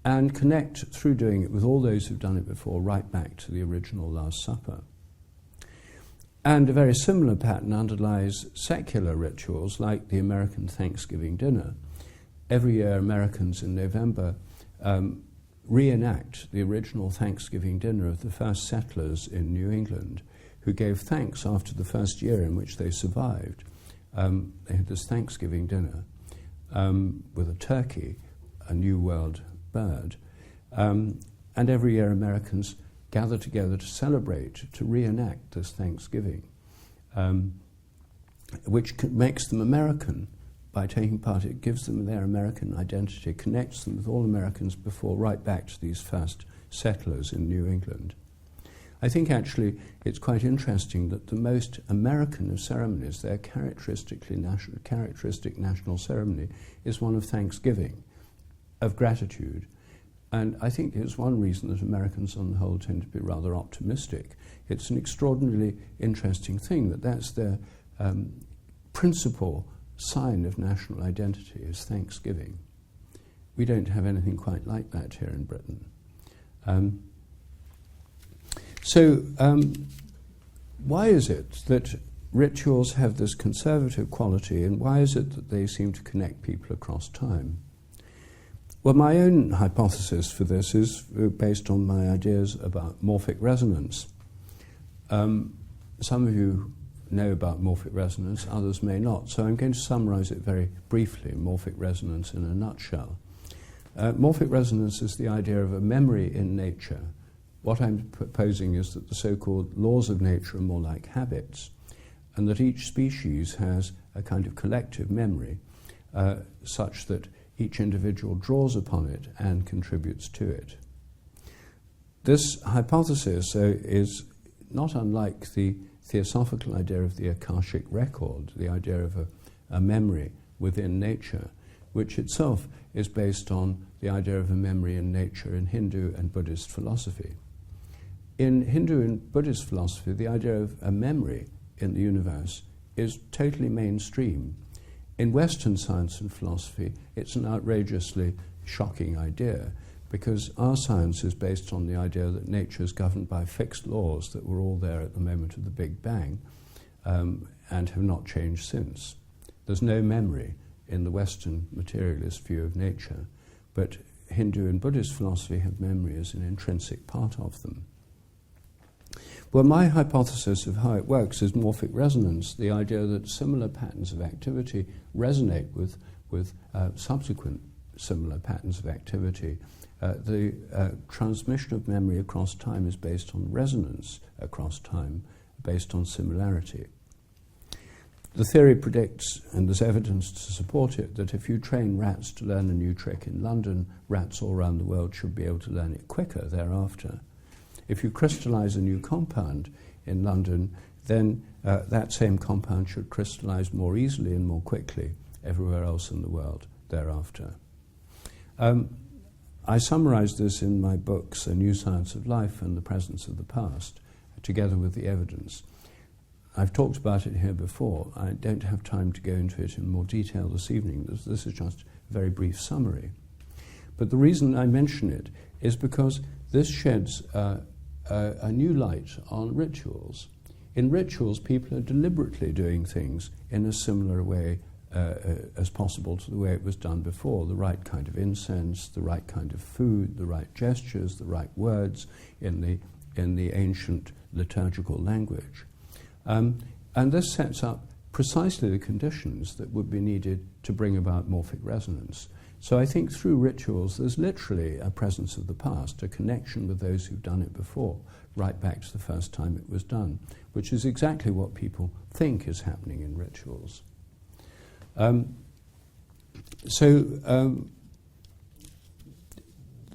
and connect through doing it with all those who've done it before, right back to the original Last Supper. And a very similar pattern underlies secular rituals like the American Thanksgiving dinner. Every year, Americans in November reenact the original Thanksgiving dinner of the first settlers in New England, who gave thanks after the first year in which they survived. They had this Thanksgiving dinner with a turkey, a New World bird. And every year Americans gather together to celebrate, to reenact this Thanksgiving, which makes them American. By taking part, it gives them their American identity, connects them with all Americans before, right back to these first settlers in New England. I think actually it's quite interesting that the most American of ceremonies, their characteristic national ceremony, is one of Thanksgiving, of gratitude. And I think it's one reason that Americans on the whole tend to be rather optimistic. It's an extraordinarily interesting thing that that's their principal sign of national identity, is Thanksgiving. We don't have anything quite like that here in Britain. So why is it that rituals have this conservative quality, and why is it that they seem to connect people across time? Well, my own hypothesis for this is based on my ideas about morphic resonance. Some of you know about morphic resonance, others may not. So I'm going to summarize it very briefly, morphic resonance in a nutshell. Morphic resonance is the idea of a memory in nature. What I'm proposing is that the so-called laws of nature are more like habits, and that each species has a kind of collective memory, such that each individual draws upon it and contributes to it. This hypothesis is not unlike the theosophical idea of the Akashic record, the idea of a memory within nature, which itself is based on the idea of a memory in nature in Hindu and Buddhist philosophy. In Hindu and Buddhist philosophy, the idea of a memory in the universe is totally mainstream. In Western science and philosophy, it's an outrageously shocking idea, because our science is based on the idea that nature is governed by fixed laws that were all there at the moment of the Big Bang and have not changed since. There's no memory in the Western materialist view of nature, but Hindu and Buddhist philosophy have memory as an intrinsic part of them. Well, my hypothesis of how it works is morphic resonance, the idea that similar patterns of activity resonate with subsequent similar patterns of activity. The transmission of memory across time is based on resonance across time, based on similarity. The theory predicts, and there's evidence to support it, that if you train rats to learn a new trick in London, rats all around the world should be able to learn it quicker thereafter. If you crystallize a new compound in London, then that same compound should crystallize more easily and more quickly everywhere else in the world thereafter. I summarize this in my books, A New Science of Life and The Presence of the Past, together with the evidence. I've talked about it here before. I don't have time to go into it in more detail this evening. This is just a very brief summary. But the reason I mention it is because this sheds a new light on rituals. In rituals, people are deliberately doing things in a similar way as possible to the way it was done before. The right kind of incense, the right kind of food, the right gestures, the right words in the ancient liturgical language. And this sets up precisely the conditions that would be needed to bring about morphic resonance. So I think through rituals there's literally a presence of the past, a connection with those who've done it before, right back to the first time it was done, which is exactly what people think is happening in rituals. And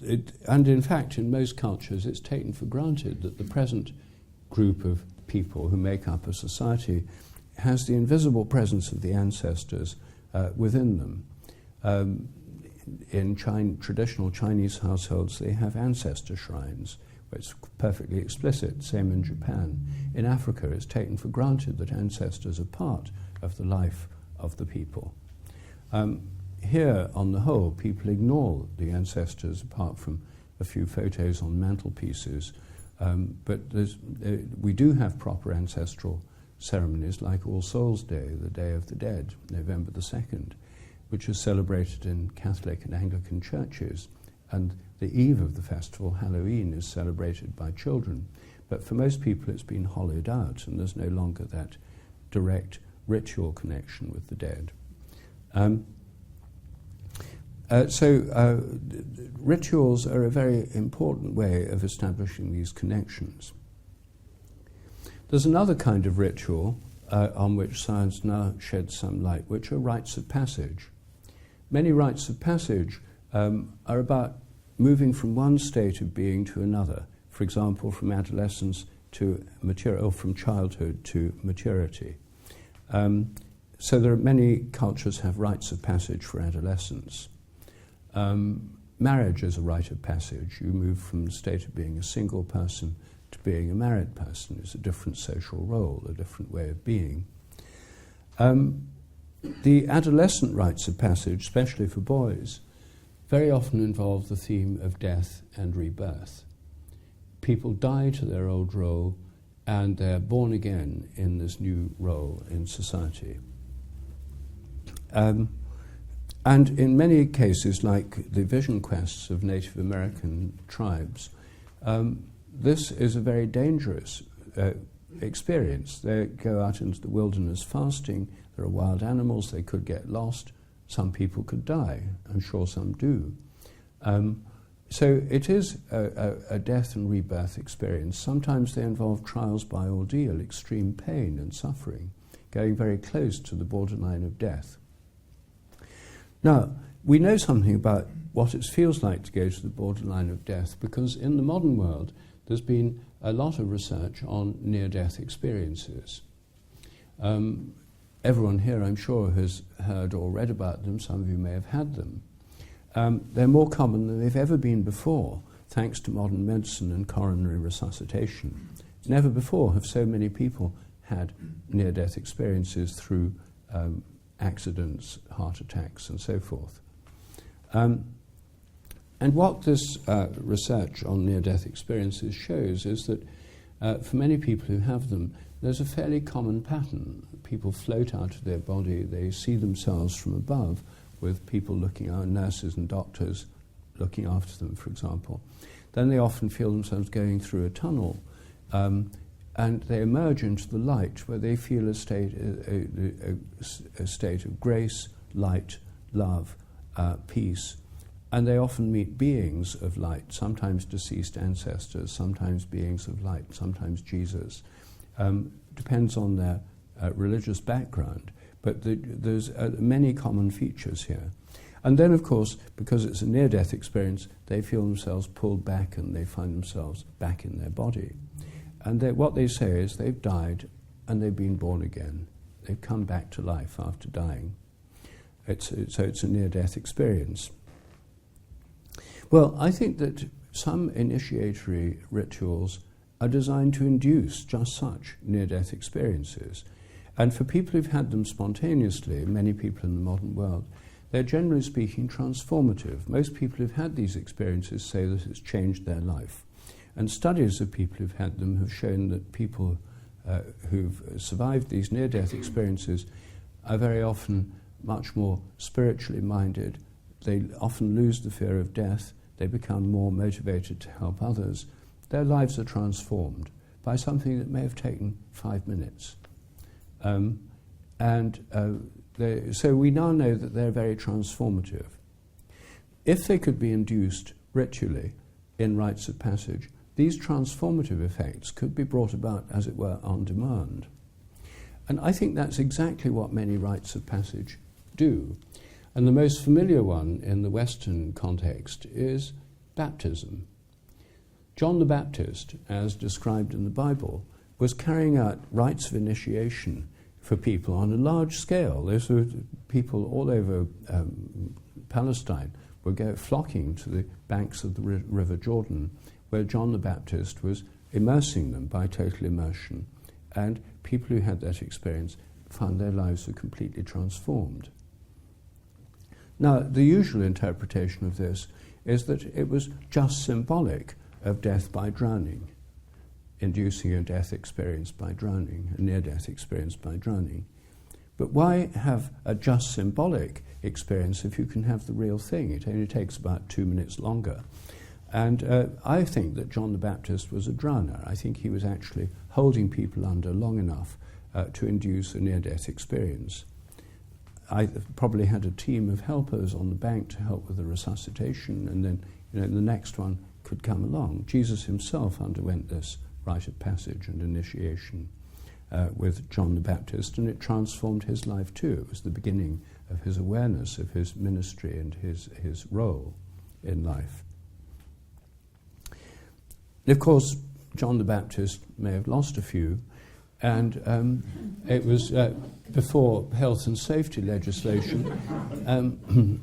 in fact, in most cultures, it's taken for granted that the present group of people who make up a society has the invisible presence of the ancestors within them. In traditional Chinese households, they have ancestor shrines, where it's perfectly explicit, same in Japan. In Africa, it's taken for granted that ancestors are part of the life of the people. Here, on the whole, people ignore the ancestors apart from a few photos on mantelpieces, but we do have proper ancestral ceremonies like All Souls' Day, the Day of the Dead, November the 2nd, which is celebrated in Catholic and Anglican churches, and the eve of the festival, Halloween, is celebrated by children. But for most people it's been hollowed out, and there's no longer that direct ritual connection with the dead. Rituals are a very important way of establishing these connections. There's another kind of ritual on which science now sheds some light, which are rites of passage. Many rites of passage are about moving from one state of being to another, for example, from adolescence to maturity, or from childhood to maturity. So there are many cultures have rites of passage for adolescence. Marriage is a rite of passage. You move from the state of being a single person to being a married person. It's a different social role, a different way of being. The adolescent rites of passage, especially for boys, very often involve the theme of death and rebirth. People die to their old role and they're born again in this new role in society. And in many cases, like the vision quests of Native American tribes, this is a very dangerous experience. They go out into the wilderness fasting. There are wild animals. They could get lost. Some people could die. I'm sure some do. So it is a death and rebirth experience. Sometimes they involve trials by ordeal, extreme pain and suffering, going very close to the borderline of death. Now, we know something about what it feels like to go to the borderline of death, because in the modern world there's been a lot of research on near-death experiences. Everyone here, I'm sure, has heard or read about them. Some of you may have had them. They're more common than they've ever been before, thanks to modern medicine and coronary resuscitation. Never before have so many people had near-death experiences through accidents, heart attacks, and so forth. And what this research on near-death experiences shows is that for many people who have them, there's a fairly common pattern. People float out of their body, they see themselves from above, with people looking out, nurses and doctors looking after them, for example. Then they often feel themselves going through a tunnel, and they emerge into the light, where they feel a state of grace, light, love, peace. And they often meet beings of light, sometimes deceased ancestors, sometimes beings of light, sometimes Jesus. Depends on their religious background. But there's many common features here. And then, of course, because it's a near-death experience, they feel themselves pulled back and they find themselves back in their body. And what they say is they've died and they've been born again. They've come back to life after dying. So it's a near-death experience. Well, I think that some initiatory rituals are designed to induce just such near-death experiences. And for people who've had them spontaneously, many people in the modern world, they're generally speaking transformative. Most people who've had these experiences say that it's changed their life. And studies of people who've had them have shown that people who've survived these near-death experiences are very often much more spiritually minded. They often lose the fear of death. They become more motivated to help others. Their lives are transformed by something that may have taken 5 minutes. So we now know that they're very transformative. If they could be induced ritually in rites of passage, these transformative effects could be brought about, as it were, on demand. And I think that's exactly what many rites of passage do. And the most familiar one in the Western context is baptism. John the Baptist, as described in the Bible, was carrying out rites of initiation for people on a large scale. Those were people all over Palestine were flocking to the banks of the River Jordan, where John the Baptist was immersing them by total immersion. And people who had that experience found their lives were completely transformed. Now, the usual interpretation of this is that it was just symbolic of death by drowning, inducing a death experience by drowning, a near-death experience by drowning. But why have a just symbolic experience if you can have the real thing? It only takes about 2 minutes longer. And I think that John the Baptist was a drowner. I think he was actually holding people under long enough to induce a near-death experience. I probably had a team of helpers on the bank to help with the resuscitation, and then the next one could come along. Jesus himself underwent this rite of passage and initiation with John the Baptist, and it transformed his life too. It was the beginning of his awareness of his ministry and his role in life. Of course, John the Baptist may have lost a few, and it was before health and safety legislation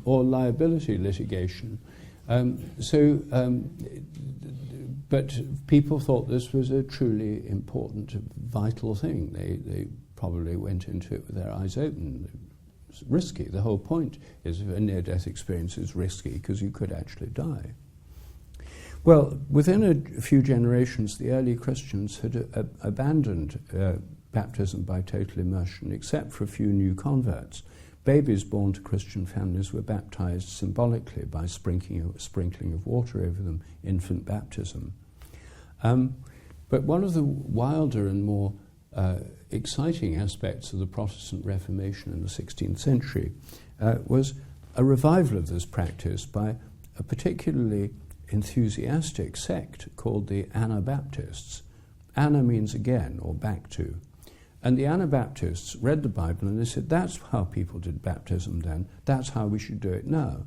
or liability litigation. But people thought this was a truly important, vital thing. They probably went into it with their eyes open. It's risky. The whole point is a near-death experience is risky because you could actually die. Well, within a few generations, the early Christians had abandoned baptism by total immersion, except for a few new converts. Babies born to Christian families were baptized symbolically by sprinkling of water over them, infant baptism. But one of the wilder and more exciting aspects of the Protestant Reformation in the 16th century was a revival of this practice by a particularly enthusiastic sect called the Anabaptists. Ana means again, or back to. And the Anabaptists read the Bible and they said, that's how people did baptism then, that's how we should do it now.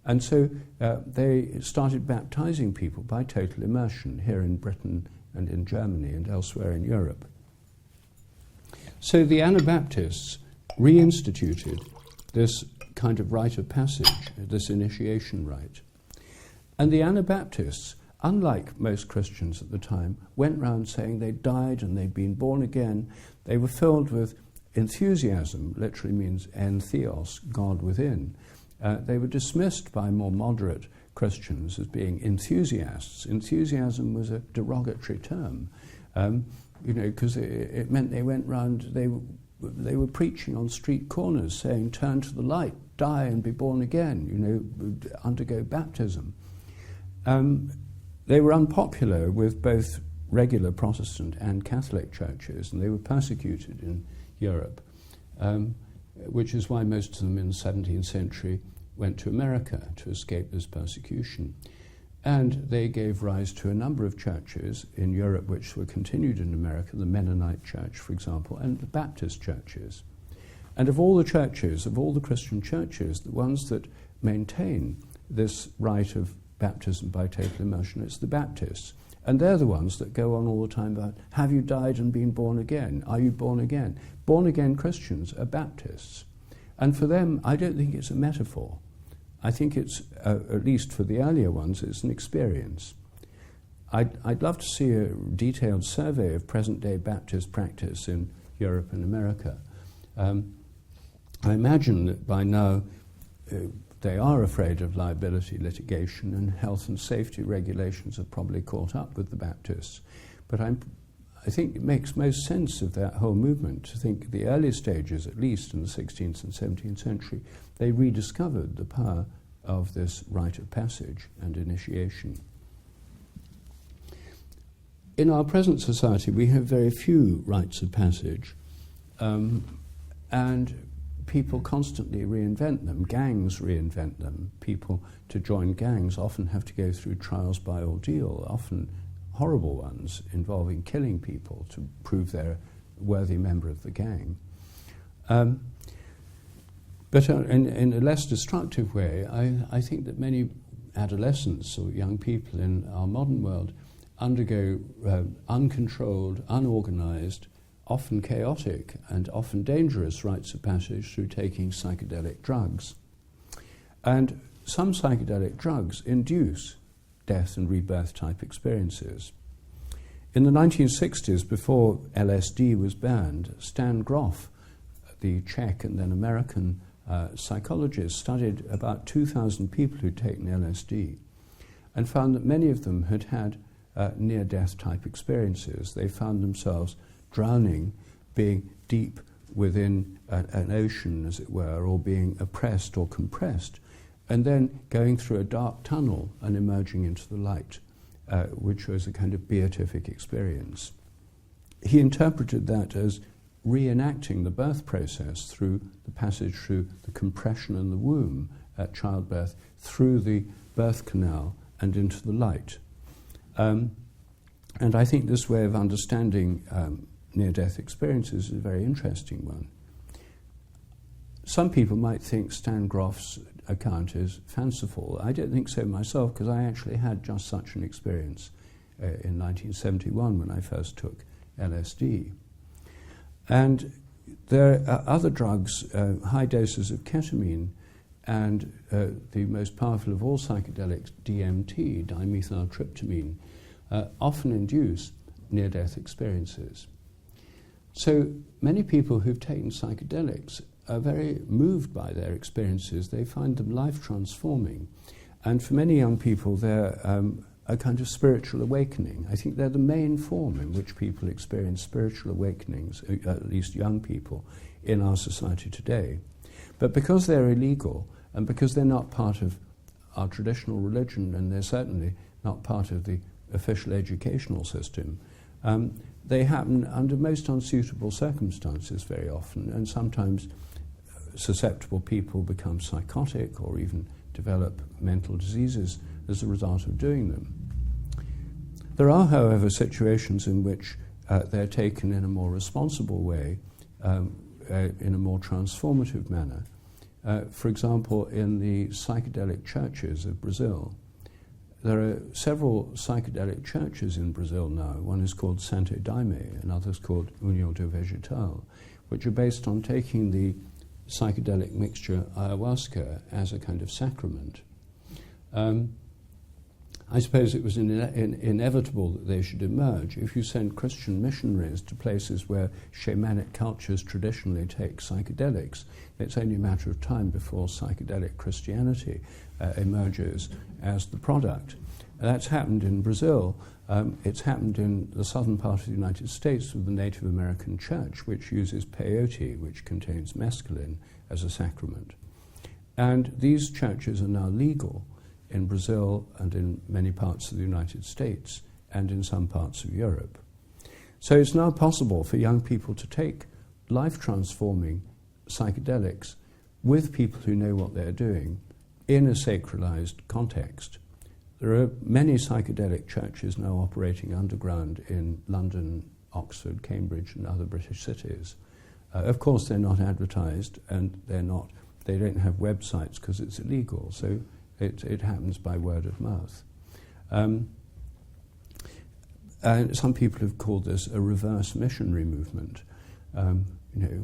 And so they started baptizing people by total immersion here in Britain and in Germany and elsewhere in Europe. So the Anabaptists reinstituted this kind of rite of passage, this initiation rite. And the Anabaptists, unlike most Christians at the time, went round saying they'd died and they'd been born again. They were filled with enthusiasm, literally means en theos, God within. They were dismissed by more moderate Christians as being enthusiasts. Enthusiasm was a derogatory term, because it meant they went round, they were preaching on street corners saying, turn to the light, die and be born again, undergo baptism. They were unpopular with both regular Protestant and Catholic churches, and they were persecuted in Europe, which is why most of them in the 17th century went to America to escape this persecution. And they gave rise to a number of churches in Europe which were continued in America, the Mennonite Church, for example, and the Baptist churches. And of all the churches, of all the Christian churches, the ones that maintain this rite of baptism by total immersion, it's the Baptists. And they're the ones that go on all the time about, have you died and been born again? Are you born again? Born again Christians are Baptists. And for them, I don't think it's a metaphor. I think it's, at least for the earlier ones, it's an experience. I'd love to see a detailed survey of present-day Baptist practice in Europe and America. I imagine that by now they are afraid of liability litigation, and health and safety regulations have probably caught up with the Baptists. But I think it makes most sense of that whole movement to think the early stages, at least in the 16th and 17th century, they rediscovered the power of this rite of passage and initiation. In our present society, we have very few rites of passage, and people constantly reinvent them. Gangs reinvent them. People, to join gangs, often have to go through trials by ordeal, often horrible ones involving killing people to prove they're a worthy member of the gang. But in a less destructive way, I think that many adolescents or young people in our modern world undergo uncontrolled, unorganized, often chaotic and often dangerous rites of passage through taking psychedelic drugs. And some psychedelic drugs induce death and rebirth type experiences. In the 1960s, before LSD was banned, Stan Grof, the Czech and then American psychologist, studied about 2,000 people who'd taken LSD and found that many of them had had near-death type experiences. They found themselves drowning, being deep within an ocean, as it were, or being oppressed or compressed, and then going through a dark tunnel and emerging into the light, which was a kind of beatific experience. He interpreted that as reenacting the birth process through the passage through the compression in the womb at childbirth, through the birth canal and into the light. And I think this way of understanding near-death experiences is a very interesting one. Some people might think Stan Grof's account is fanciful. I don't think so myself, because I actually had just such an experience in 1971 when I first took LSD. And there are other drugs, high doses of ketamine, and the most powerful of all psychedelics, DMT, dimethyltryptamine, often induce near-death experiences. So many people who've taken psychedelics are very moved by their experiences. They find them life-transforming. And for many young people, they're a kind of spiritual awakening. I think they're the main form in which people experience spiritual awakenings, at least young people, in our society today. But because they're illegal, and because they're not part of our traditional religion, and they're certainly not part of the official educational system, They happen under most unsuitable circumstances very often, and sometimes susceptible people become psychotic or even develop mental diseases as a result of doing them. There are, however, situations in which they're taken in a more responsible way, in a more transformative manner. For example, in the psychedelic churches of Brazil. There are several psychedelic churches in Brazil now. One is called Santo Daime, another is called União do Vegetal, which are based on taking the psychedelic mixture ayahuasca as a kind of sacrament. I suppose it was inevitable that they should emerge. If you send Christian missionaries to places where shamanic cultures traditionally take psychedelics, it's only a matter of time before psychedelic Christianity emerges as the product. That's happened in Brazil. It's happened in the southern part of the United States with the Native American Church, which uses peyote, which contains mescaline, as a sacrament. And these churches are now legal in Brazil and in many parts of the United States and in some parts of Europe. So it's now possible for young people to take life-transforming psychedelics with people who know what they're doing in a sacralized context. There are many psychedelic churches now operating underground in London, Oxford, Cambridge and other British cities. Of course, they're not advertised and they don't have websites because it's illegal. So it happens by word of mouth. And some people have called this a reverse missionary movement.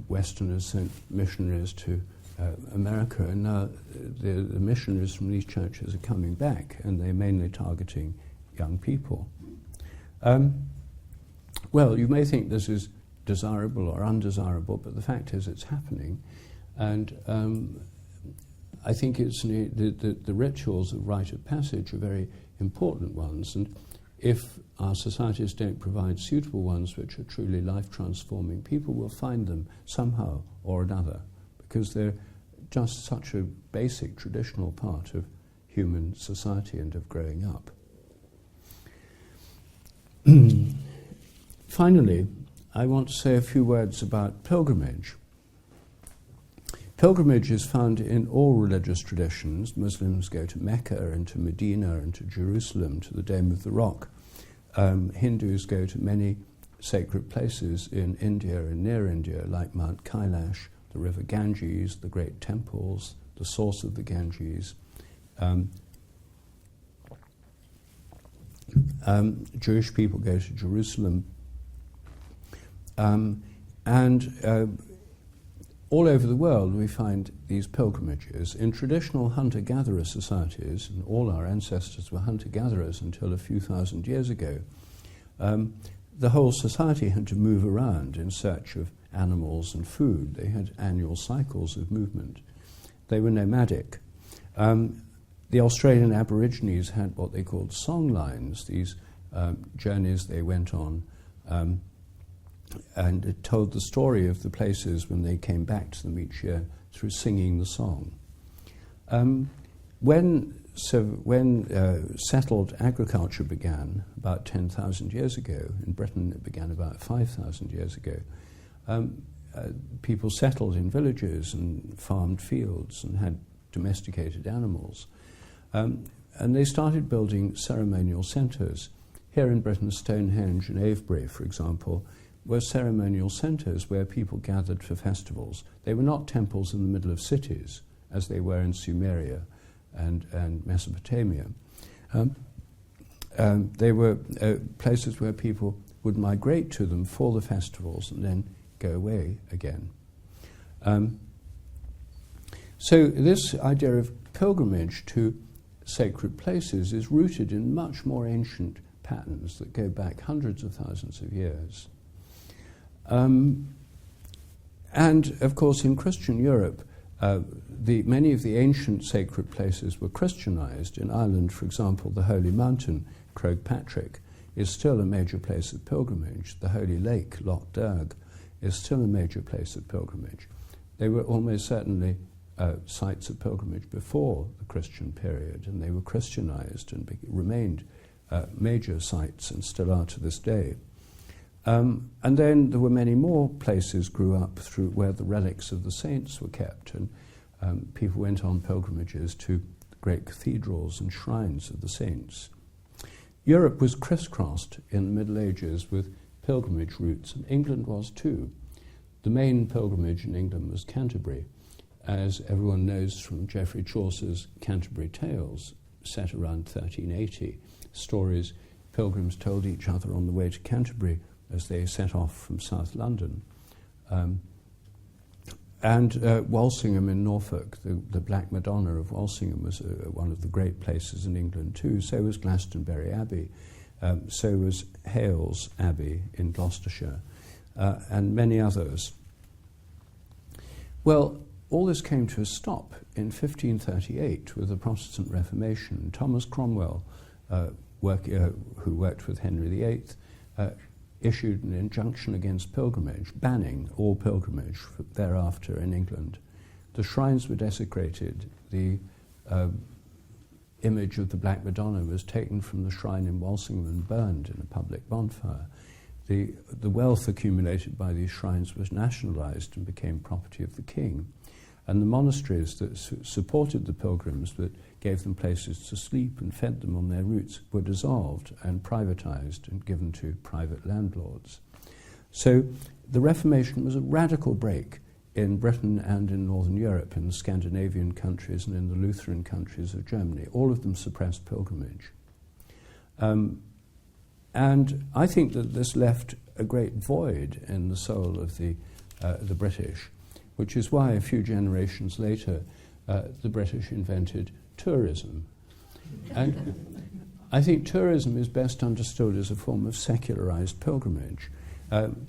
Westerners sent missionaries to America, and now the missionaries from these churches are coming back, and they're mainly targeting young people. Well, you may think this is desirable or undesirable, but the fact is it's happening, and I think it's the rituals of rite of passage are very important ones, and if our societies don't provide suitable ones which are truly life-transforming, people will find them somehow or another, because they're just such a basic traditional part of human society and of growing up. Finally, I want to say a few words about pilgrimage. Pilgrimage is found in all religious traditions. Muslims go to Mecca and to Medina and to Jerusalem, to the Dome of the Rock. Hindus go to many sacred places in India and near India, like Mount Kailash, the river Ganges, the great temples, the source of the Ganges. Jewish people go to Jerusalem. And all over the world we find these pilgrimages. In traditional hunter-gatherer societies, and all our ancestors were hunter-gatherers until a few thousand years ago, the whole society had to move around in search of animals and food. They had annual cycles of movement. They were nomadic. The Australian Aborigines had what they called songlines, these journeys they went on, and it told the story of the places when they came back to them each year through singing the song. When settled agriculture began about 10,000 years ago, in Britain it began about 5,000 years ago, people settled in villages and farmed fields and had domesticated animals. And they started building ceremonial centres. Here in Britain, Stonehenge and Avebury, for example, were ceremonial centres where people gathered for festivals. They were not temples in the middle of cities, as they were in Sumeria and Mesopotamia. They were places where people would migrate to them for the festivals and then go away again. So this idea of pilgrimage to sacred places is rooted in much more ancient patterns that go back hundreds of thousands of years. And of course in Christian Europe, many of the ancient sacred places were Christianized. In Ireland, for example, the Holy Mountain, Croagh Patrick, is still a major place of pilgrimage. The Holy Lake, Lough Derg, is still a major place of pilgrimage. They were almost certainly sites of pilgrimage before the Christian period, and they were Christianized and remained major sites and still are to this day. And then there were many more places grew up through where the relics of the saints were kept, and people went on pilgrimages to great cathedrals and shrines of the saints. Europe was crisscrossed in the Middle Ages with pilgrimage routes, and England was too. The main pilgrimage in England was Canterbury, as everyone knows from Geoffrey Chaucer's Canterbury Tales, set around 1380. Stories pilgrims told each other on the way to Canterbury as they set off from South London. And Walsingham in Norfolk, the Black Madonna of Walsingham was one of the great places in England too. So was Glastonbury Abbey. So was Hales Abbey in Gloucestershire, and many others. Well, all this came to a stop in 1538 with the Protestant Reformation. Thomas Cromwell, who worked with Henry VIII, issued an injunction against pilgrimage, banning all pilgrimage thereafter in England. The shrines were desecrated. The image of the Black Madonna was taken from the shrine in Walsingham and burned in a public bonfire. The wealth accumulated by these shrines was nationalised and became property of the king. And the monasteries that supported the pilgrims, that gave them places to sleep and fed them on their routes, were dissolved and privatised and given to private landlords. So the Reformation was a radical break in Britain and in Northern Europe, in the Scandinavian countries and in the Lutheran countries of Germany. All of them suppressed pilgrimage. And I think that this left a great void in the soul of the British, which is why a few generations later the British invented tourism. And I think tourism is best understood as a form of secularized pilgrimage.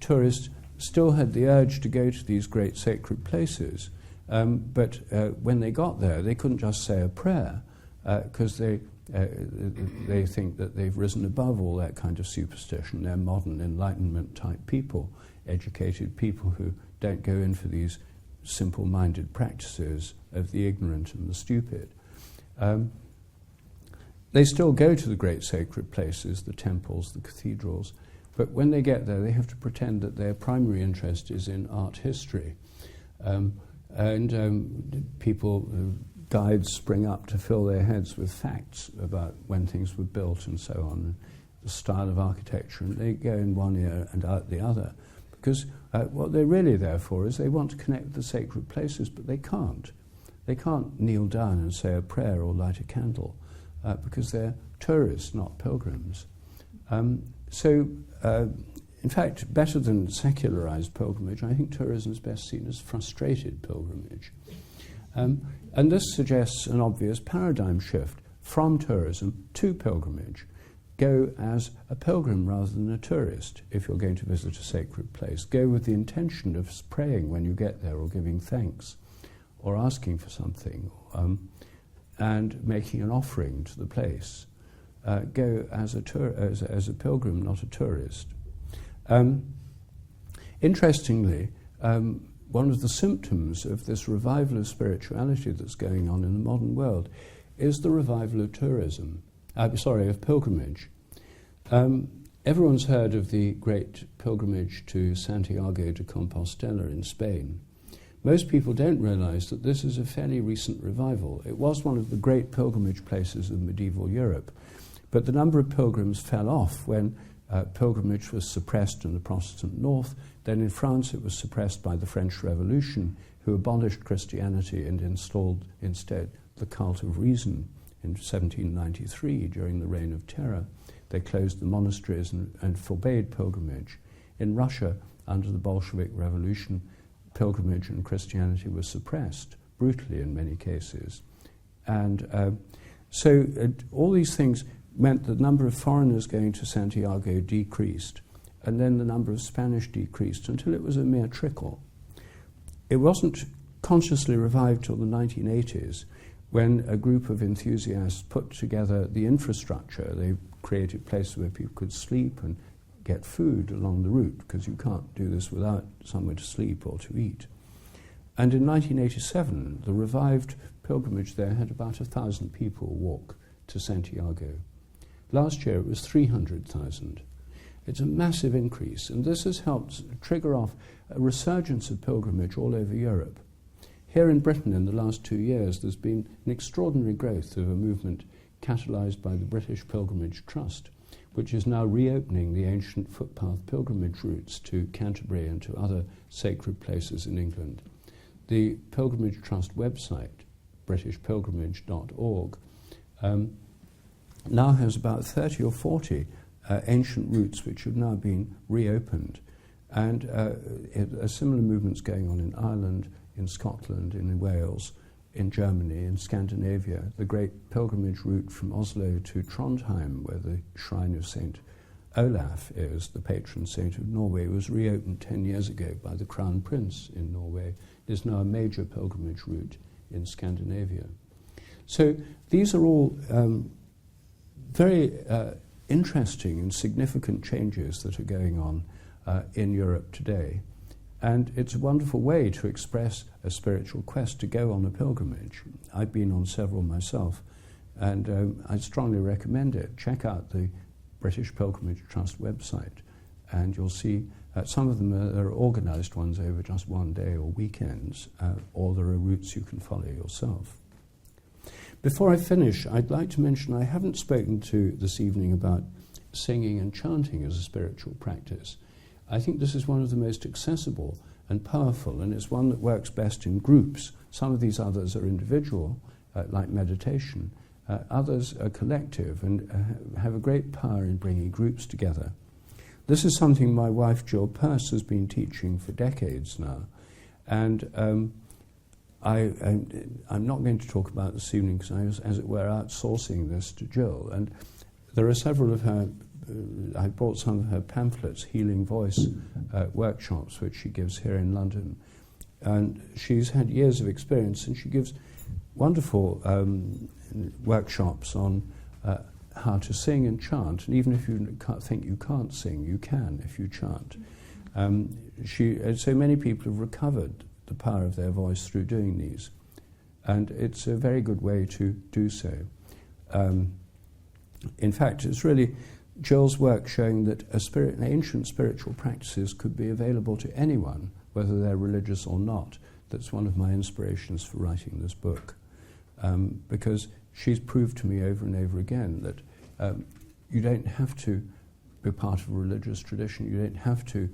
Tourists still had the urge to go to these great sacred places, but when they got there, they couldn't just say a prayer, because they think that they've risen above all that kind of superstition. They're modern Enlightenment-type people, educated people who don't go in for these simple-minded practices of the ignorant and the stupid. They still go to the great sacred places, the temples, the cathedrals, but when they get there, they have to pretend that their primary interest is in art history. Guides spring up to fill their heads with facts about when things were built and so on, the style of architecture, and they go in one ear and out the other. Because what they're really there for is they want to connect with the sacred places, but they can't. They can't kneel down and say a prayer or light a candle, because they're tourists, not pilgrims. In fact, better than secularized pilgrimage, I think tourism is best seen as frustrated pilgrimage. And this suggests an obvious paradigm shift from tourism to pilgrimage. Go as a pilgrim rather than a tourist if you're going to visit a sacred place. Go with the intention of praying when you get there, or giving thanks, or asking for something, and making an offering to the place. Go as a pilgrim, not a tourist. Interestingly, one of the symptoms of this revival of spirituality that's going on in the modern world is the revival of of pilgrimage. Everyone's heard of the great pilgrimage to Santiago de Compostela in Spain. Most people don't realize that this is a fairly recent revival. It was one of the great pilgrimage places of medieval Europe, but the number of pilgrims fell off when pilgrimage was suppressed in the Protestant north. Then in France it was suppressed by the French Revolution, who abolished Christianity and installed instead the cult of reason in 1793 during the Reign of Terror. They closed the monasteries and forbade pilgrimage. In Russia, under the Bolshevik Revolution, pilgrimage and Christianity was suppressed, brutally in many cases. And all these things meant the number of foreigners going to Santiago decreased, and then the number of Spanish decreased until it was a mere trickle. It wasn't consciously revived till the 1980s, when a group of enthusiasts put together the infrastructure. They created places where people could sleep and get food along the route, because you can't do this without somewhere to sleep or to eat. And in 1987, the revived pilgrimage there had about 1,000 people walk to Santiago. Last year it was 300,000. It's a massive increase, and this has helped trigger off a resurgence of pilgrimage all over Europe. Here in Britain, in the last 2 years, there's been an extraordinary growth of a movement catalysed by the British Pilgrimage Trust, which is now reopening the ancient footpath pilgrimage routes to Canterbury and to other sacred places in England. The Pilgrimage Trust website, britishpilgrimage.org, now has about 30 or 40 ancient routes which have now been reopened. And a similar movement's going on in Ireland, in Scotland, in Wales, in Germany, in Scandinavia. The great pilgrimage route from Oslo to Trondheim, where the shrine of St. Olaf is, the patron saint of Norway, was reopened 10 years ago by the Crown Prince in Norway. It is now a major pilgrimage route in Scandinavia. So these are all very interesting and significant changes that are going on in Europe today. And it's a wonderful way to express a spiritual quest, to go on a pilgrimage. I've been on several myself, and I strongly recommend it. Check out the British Pilgrimage Trust website, and you'll see some of them are organised ones over just one day or weekends, or there are routes you can follow yourself. Before I finish, I'd like to mention I haven't spoken to this evening about singing and chanting as a spiritual practice. I think this is one of the most accessible and powerful, and it's one that works best in groups. Some of these others are individual, like meditation. Others are collective and have a great power in bringing groups together. This is something my wife, Jill Peirce, has been teaching for decades now. And I'm not going to talk about this evening because I was, as it were, outsourcing this to Jill. And there are several of her I brought some of her pamphlets, Healing Voice workshops, which she gives here in London. And she's had years of experience, and she gives wonderful workshops on how to sing and chant. And even if you think you can't sing, you can if you chant. So many people have recovered the power of their voice through doing these. And it's a very good way to do so. In fact, it's really Jill's work showing that ancient spiritual practices could be available to anyone, whether they're religious or not. That's one of my inspirations for writing this book, because she's proved to me over and over again that you don't have to be part of a religious tradition, you don't have to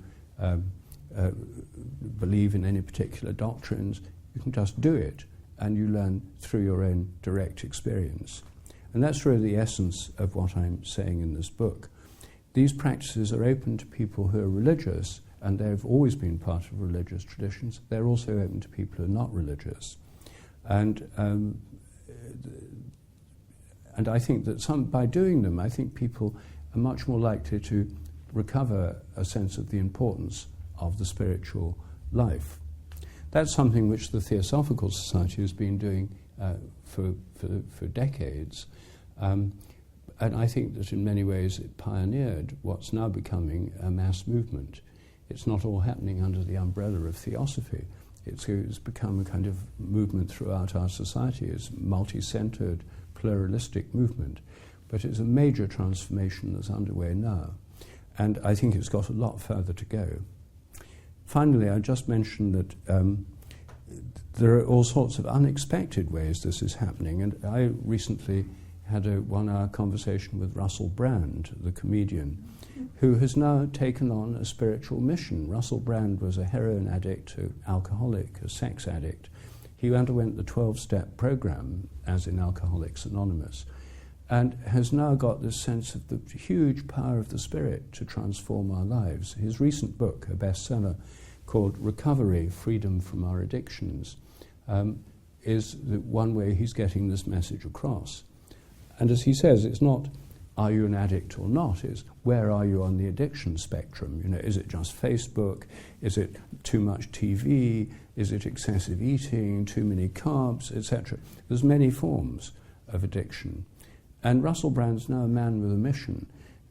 believe in any particular doctrines, you can just do it, and you learn through your own direct experience. And that's really the essence of what I'm saying in this book. These practices are open to people who are religious, and they've always been part of religious traditions. They're also open to people who are not religious. And I think that by doing them, I think people are much more likely to recover a sense of the importance of the spiritual life. That's something which the Theosophical Society has been doing for decades. And I think that in many ways it pioneered what's now becoming a mass movement. It's not all happening under the umbrella of theosophy. It's become a kind of movement throughout our society. It's a multi-centered, pluralistic movement. But it's a major transformation that's underway now. And I think it's got a lot further to go. Finally, I just mentioned that there are all sorts of unexpected ways this is happening. And I recently had a 1-hour conversation with Russell Brand, the comedian, who has now taken on a spiritual mission. Russell Brand was a heroin addict, an alcoholic, a sex addict. He underwent the 12-step program, as in Alcoholics Anonymous, and has now got this sense of the huge power of the Spirit to transform our lives. His recent book, a bestseller called Recovery, Freedom from Our Addictions, is the one way he's getting this message across. And as he says, it's not, are you an addict or not? It's, where are you on the addiction spectrum? You know, is it just Facebook? Is it too much TV? Is it excessive eating, too many carbs, etc.? There's many forms of addiction. And Russell Brand's now a man with a mission.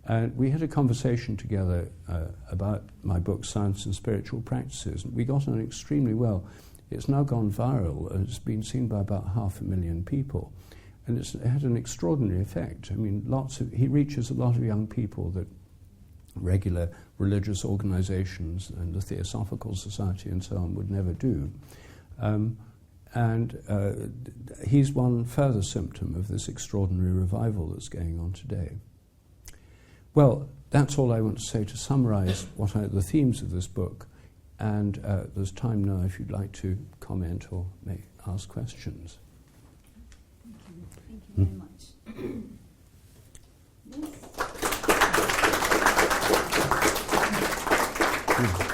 And we had a conversation together about my book, Science and Spiritual Practices. And we got on extremely well. It's now gone viral, and it's been seen by about 500,000 people. And it's had an extraordinary effect. I mean, he reaches a lot of young people that regular religious organizations and the Theosophical Society and so on would never do. He's one further symptom of this extraordinary revival that's going on today. Well, that's all I want to say to summarize what are the themes of this book, and there's time now if you'd like to comment or ask questions. Thank you very much. Yes.